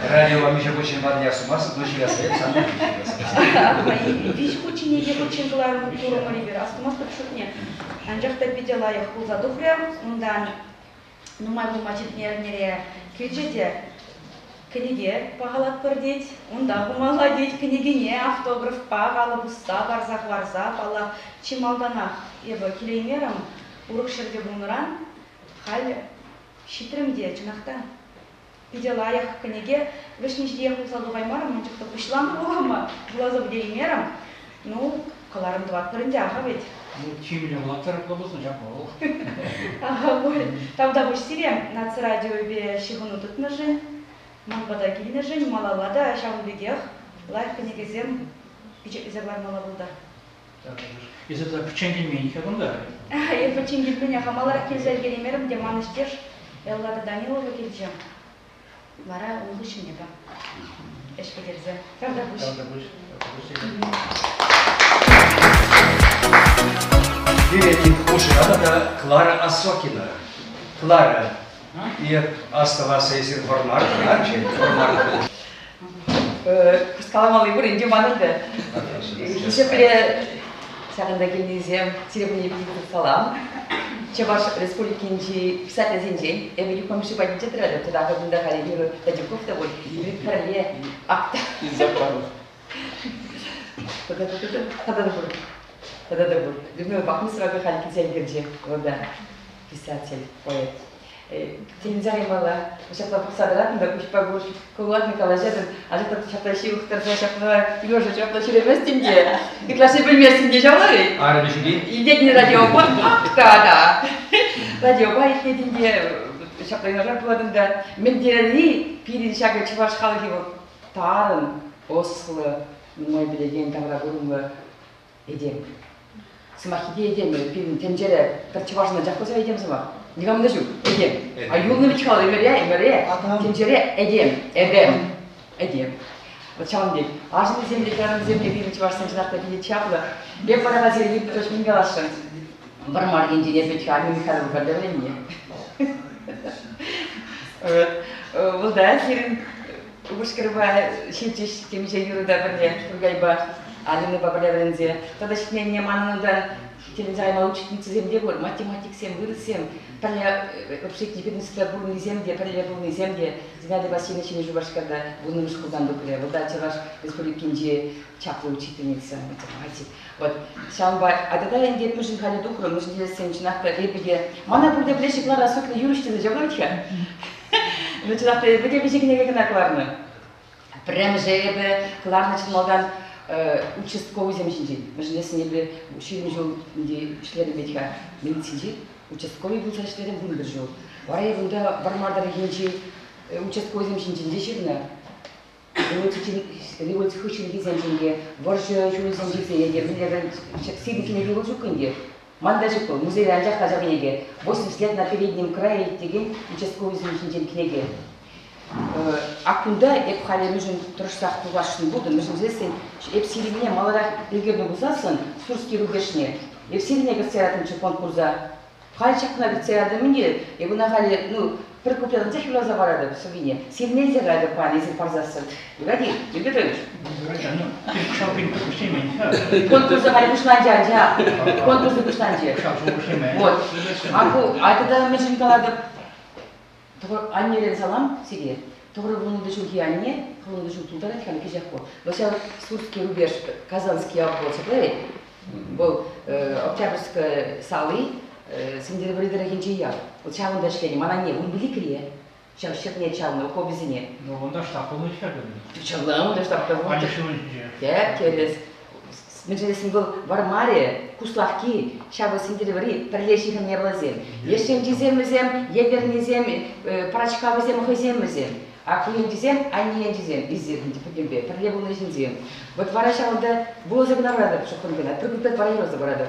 Радио вам еще очень вадня сумасы, дочь я совет, сам не Виш кучине еп очень ғыларым түрімірі бер. Астымас тұп шутне. Анжақта педелайық бұлзадық ря, ондан нумай бұлмачет нернере күйчеде книге пағалат бірдейд, онда бұмала дейд книгіне автограф пағалы бұста барзақ, ала чималданақ ебі келеймерім ұрық шерде бұңыран, хал шитрімде чынақта. Пиделайық книге вішнешде құлсаду ғаймарым, мұнчықты бұшламы болама, бұлазы білеймерім, ну, қаларым дват бірінде аға бет. Чимилем латар клубусын жапа ол. Аға, бұл. Тавда бұш сирем, наци радио бе шиғыны тұтны жын. Манбада келіне жын, малалада шағын бегех, лайк книгезем изеглар мала болды. Если это пченгельмень, как он да? Я пченгельмень, а малара келзер келемерім, де маныштеш, Эллада Данилова келжем. Лара ұлғышын ебі. Эшпе келзе. Тавда бұш. Перед Ушрада Клара Осокина. Клара. И оставался из информарка, иначе информарка. Каламалы бір инде манырды. Шепле сағында келнезем, телефоне білдіріп салам. Чебаш республикинчи писатель зенжен, эвели помши падите трады, туда когда хали юру Тадюков того, юрит короле акта. Из-за правов. Тогда был. Думаю, бахну сразу хали кизель герджи, вода, писатель, поэт. Телевизор мала, шапла посадила, да куш погуш, кулак Николаевич, а это шапла шивых торжа шапла, Лёша шапла шире стенде. И классе был стенде жавлары. А рабишки? И день радио бар, да. Радио бар и стенде шапла нажар буладында. Мен дерели пири шага чуваш халги вот тарын, ослы, мой билеген тавра гурумы едем. Смахиде едем, пирин тенджере, корчеважно жакпаса едем сама. Нега мындажу, едем. А юлны бичкалы емере, тенджере едем. Вот чаван бек. Ажны земле, карам земле, пирин чувашсан жинақта пиде чапла. Бек бараға зерге тош мингалашын. Бармар инженер бичкалы Михаил Бардавлене. Вот да, сирин Ушкарба шилчиш темише юруда бірне тургайба Алины бабалеврензе. Тогда мне манында телевизионная учительница земде говорит, математик всем выросем, паля общественный педагогический земде, паля бурный земде, Зинаида Васильевна Жубашкада, бурным школдан докуля. Вот дальше ваш республикинде чаплы учительница математик. Вот, шамба, а тогда я не можем ходить докуру, мы же делали сенчинахта репеге. Мана буде ближе клара, особенно юристы зажигаются. Начинахта репеге ближе книги накларны. Прям же репе клар начинал участковый земщин. Мы же здесь не были учили жил, где член бедха медицинчи. Участковый был за членом выбежал. Варай вунда бармардар генчи участковый земщин дешевно. Револьт хучин земщинге, воржа чули земщинге, мне сидики не было жуканге. Мандажико, музей ранжах казабнеге, 80 лет на переднем крае теген участковый земщин книги. Акунда еп хали нужен трошсах тувашын буду, нужен здесь еп сиригне малара илгерне бузасын, сурский рубежне. Еп сиригне герцератым чепон курза. Хали чакна герцератым инде, ебу на хали, прикуплядан тех влаза барады в Совине. Сильнее зерады пани из парзасын. Ивади, Петрович. Конкурсы хали кушланджа, конкурсы кушланджа. Вот. А тогда мы же Николаевна Анне салам себе. Тогда был надежный Анне, был надежный туда, как и Жако. Но сейчас сурский рубеж, казанский обход, был Октябрьской салы, сендербри дорогие я. Вот сейчас он дошли, мана не, он великий. Сейчас не чавно, у кого без не. Но он даже так получает. Чавно, он даже так получает. Я через. Мы же здесь был в Армаре, Куславки, сейчас сендербри, прилечных не было зем. Если зем, ядерный зем, парачка зем, хозем зем. А куем зем, а не зем, из зем, типа кембе, прилебу на зем. Вот варача он да было загнаврада, что комбинат, прикупил параёр забрада.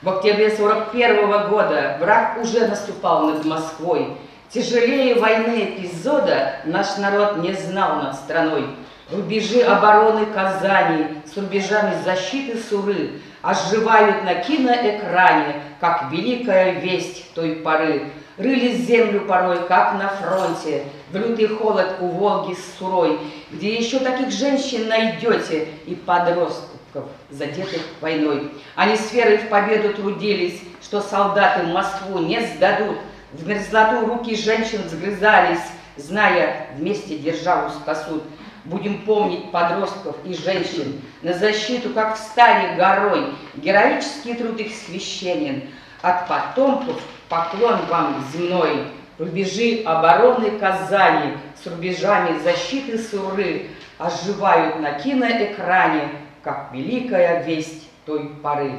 В октябре 41 года враг уже наступал над Москвой. Тяжелее войны эпизода наш народ не знал над страной. Рубежи обороны Казани с рубежами защиты Суры оживают на киноэкране, как великая весть той поры. Рыли землю порой, как на фронте, в лютый холод у Волги с Сурой, где еще таких женщин найдете и подростков, задетых войной. Они с верой в победу трудились, что солдаты Москву не сдадут. В мерзлоту руки женщин сгрызались, зная, вместе державу спасут. Будем помнить подростков и женщин, на защиту, как встали горой. Героический труд их священен. От потомков поклон вам земной. Рубежи обороны Казани с рубежами защиты Суры оживают на киноэкране, как великая весть той поры.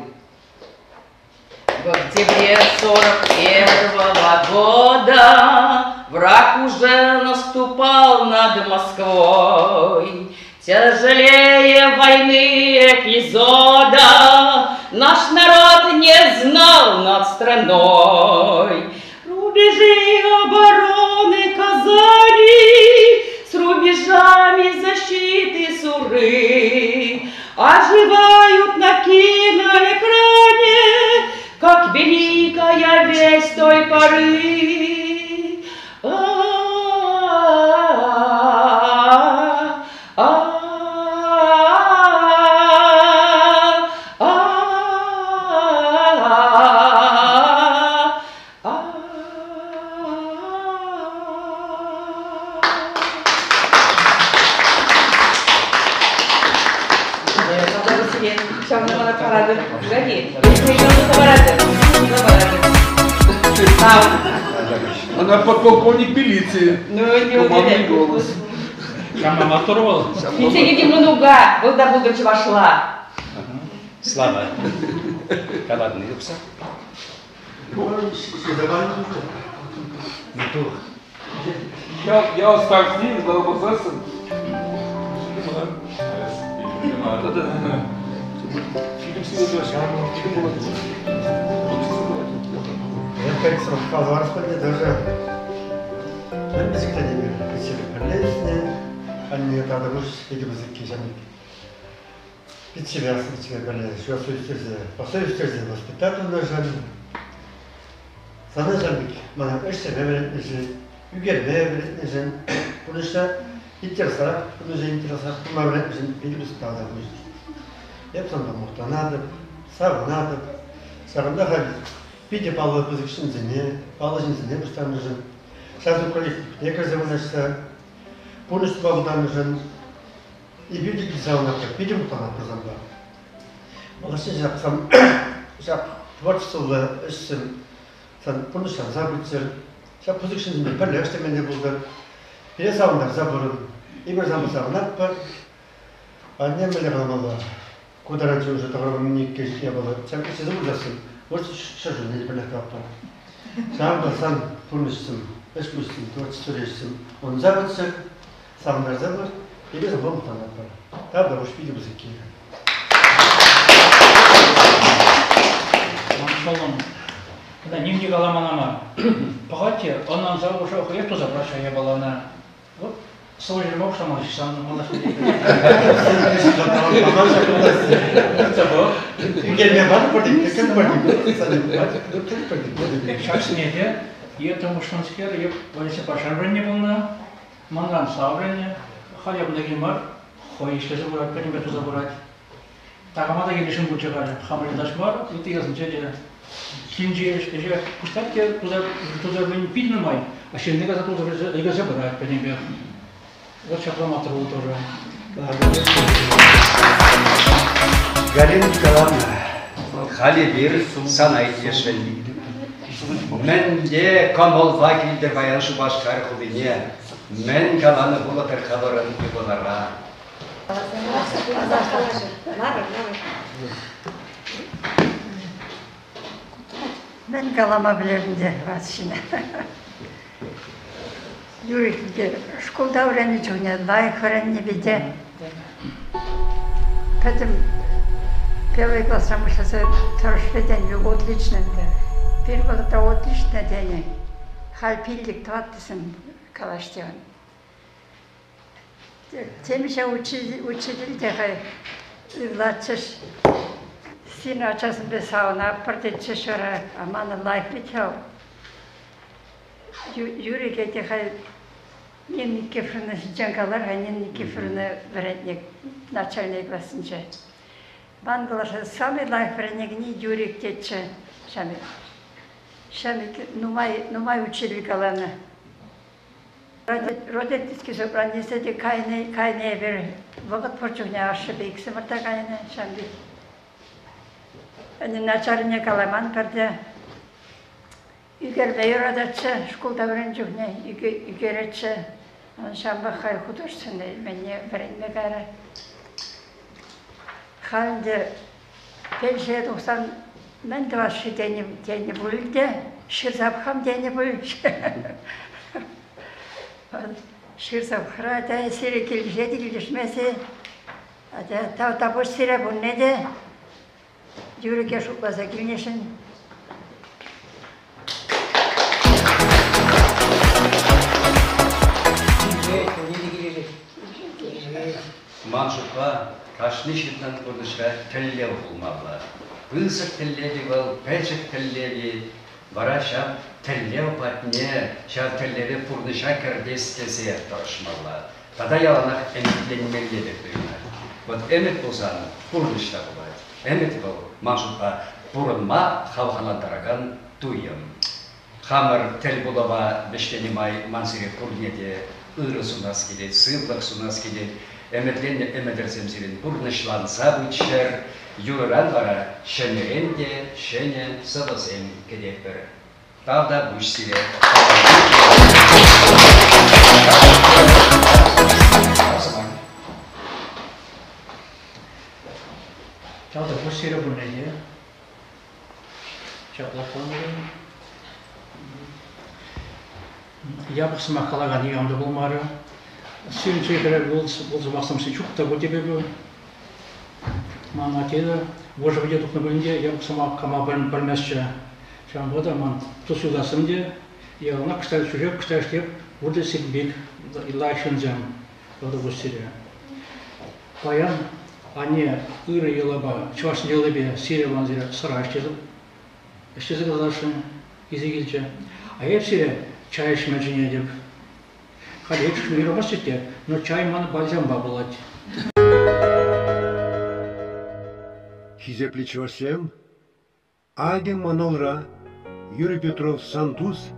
В октябре 41 года враг уже наступал над Москвой. Тяжелее войны эпизода наш народ не знал над страной. Рубежи обороны Казани с рубежами защиты Суры оживают на киноэкране, как великая весть той поры. Она подполковник милиции. Ну, не командный голос. Шама моторовал. Митеги много, вот до будущего вошла. Слава. Каладный рюкзак. Я остался с процессом. Я пересыл Казарское даже Мемлекеттен полезны, они тогда уж эти языки жамик. Пятилярские болезни, что совестирзе, по совестирзе воспитатель даже. Sana жамик, мана эшсе мемлекеттен, югер мемлекеттен, потому что интересно, потому что интересно, мемлекеттен перестал быть. Епсанда мухтанады, сағынады. Сағында хали. Пиде балы бізікшінзіне, балы жінзіне бұстаныжын. Сазу коллектив некроземонашса, полностью бабуданыжын. И биде гизаунапты, пиде мухтанады бізанба. Малашын жапсам, жап творчестволы ішсім, сан полностью забытсыр. Жап бізікшінзіне бірлі әштеменде болды. Пиде сағындар забырын. Ибір замы сағынап бар. Аннем біле қалмалы. Куда раньше уже того времени не было. Чем ты сидел ужасын? Вот что же не понятно apa. Сам басан полностью, беспустим, творчество решим. Он забылся, сам забыл, и без облома там apa. Там да уж видим языки. Маншалом. Да нимди галаманама. Погодьте, он нам забыл, что я тоже запрашиваю, я была на. Вот. Сложно мог сама сам молодец. Сейчас не и это мушанскер, и полиция пошарвание было, манган саврение, халяб нагимар, хоишь забрать, понимаете, забрать. Так а мада елешим бучагали, хамали дашмар, и ты ясен чеде. Кинжеш, я кустатке туда не пить на май, а щенника за туда его забрать, понимаете. Вот шахлама тру тоже. Галина Николаевна, халибир санай ешен. Менде камол вакилдер баян шубашкар хубине. Мен галаны булатыр хабарын иболара. Мен галама билерінде ватшина. Юрикке школда öğrenci oynadı, layık öğrenci bir de. Потом первый класс учился, второй день был отлично. Первый год это отлично день. Халпильдик 20 калаштеван. Темише учитель дехай, латчеш. Син açasın bir sağına, pırtıçı şöyle amanı layık bitiyor. Юрий Гетихай Нина Никифоровна Джангалар, а Нина Никифоровна вредник, начальник классынча. Бангалар самый лайк вредник не Юрий Гетича, шами. Шами, нумай учили галана. Родительский собрание среди кайне бер, вогат порчугня ошибик, самарта кайне шами. Они начальник галаман перде. Игорь Майорадача, школда öğrenci ne, Игоряча, он шамбахай художественный, мне время гара. Халде, пенсия 90, мен 20 день buldu, şirzabham deni buldu. Şirzabhra da seri kilişe dilişmesi, da taboş sire bu ne de, yürüke şuklaza kilişin. Маншукла кашнишитнан курдышка телле булмабла. Бысык телледи был, печек телледи, бараша телле патне, шар телледи пурдыша кердестесе торшмабла. Тада яланах эмитленмелле деп бирна. Вот эмит болсан пурдышта булат. Эмит бол маншукла пурынма хавханатараган туйым. Хамыр тел булава бештенимай мансире пурнеде ыры сунас келет, сыблак сунас келет. Emedlenle emedersemsirin burnuşlansa bu içer, yürüren vara şenerende şene sabasem kedekber. Tavda bu işsire. Tavda bu işsire bu neydi? Çatlaklanırım. Yapısıma kalagan yağımda bulmarı. Сильно человек был максом сечук, того тебе был. Мама теда, боже где тут на бенде, я сама кама бальмесча. Чем вода ман, то сюда сымде, я на кстати чужак, кстати штеп, вода сидбик, и лайшен зем, вода вусире. Паян, они иры елаба, чуваш делабе, сире ванзире, саращезу, еще заглашен, изигильче. А я сире чай шмеджине деп. Халеч миру басите, но чай ман бальзам бабулать. хизепличвасем, аге манолра Юрий Петров Сантус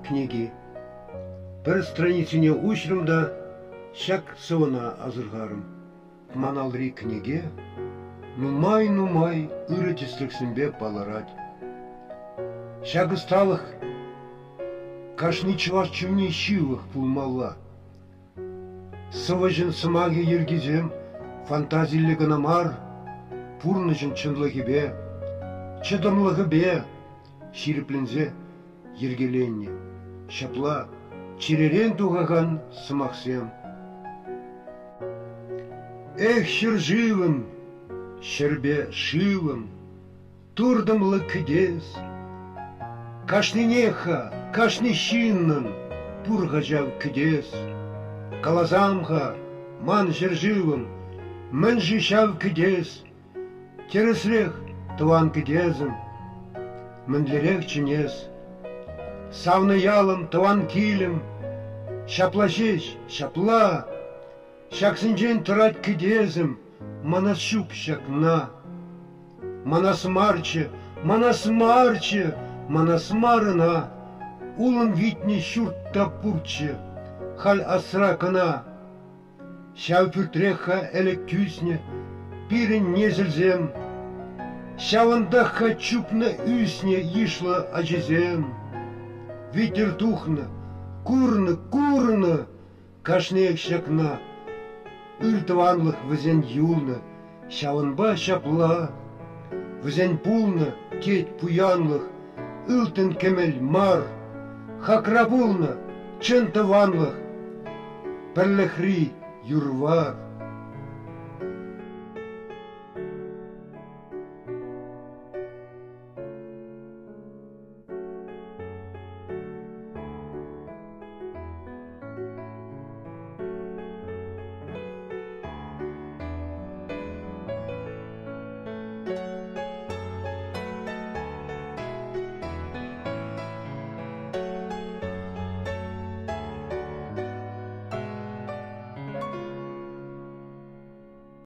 книги. Бір страницыне ушрымда шак сывына азыргарым. Маналри книге нумай үретістіксінбе баларать. Шагысталық кашни чываш чуне шивых пулмалла. Сывыжын сымаге ергізем фантазийлігіна мар, пурныжын чынлығыбе, чыдымлығыбе, ширіплензе ергеленне. Шапла чиререн туғаған сымақсем. Эх, шыржывым, шербе шивым, турдымлы кідес, кашны неха, кашны шиннын, пурғажав кідес, калазамға, ман жыржывым, мін жишав кідес, тересрех туан кідезім, мінлерек чінес, савны ялым туан килім, шапла жеш, шапла, шаксынжен тұрат кідезім, манас шуп шакна. Манас марче, манас марына, улын витне шуртта пурче, халь асракына. Шау пүртреха әлік күсне, пирін незілзем, шауындаққа чупна үсне ишла ажизем. Ветер тухна, курны, кашнеек шакна. Үлтванлық візен юлны, шауынба шапла. Візен пулны, тет пуянлық, үлтін кемел мар. Хакра пулны, чынтыванлық, пірліхри юрвар.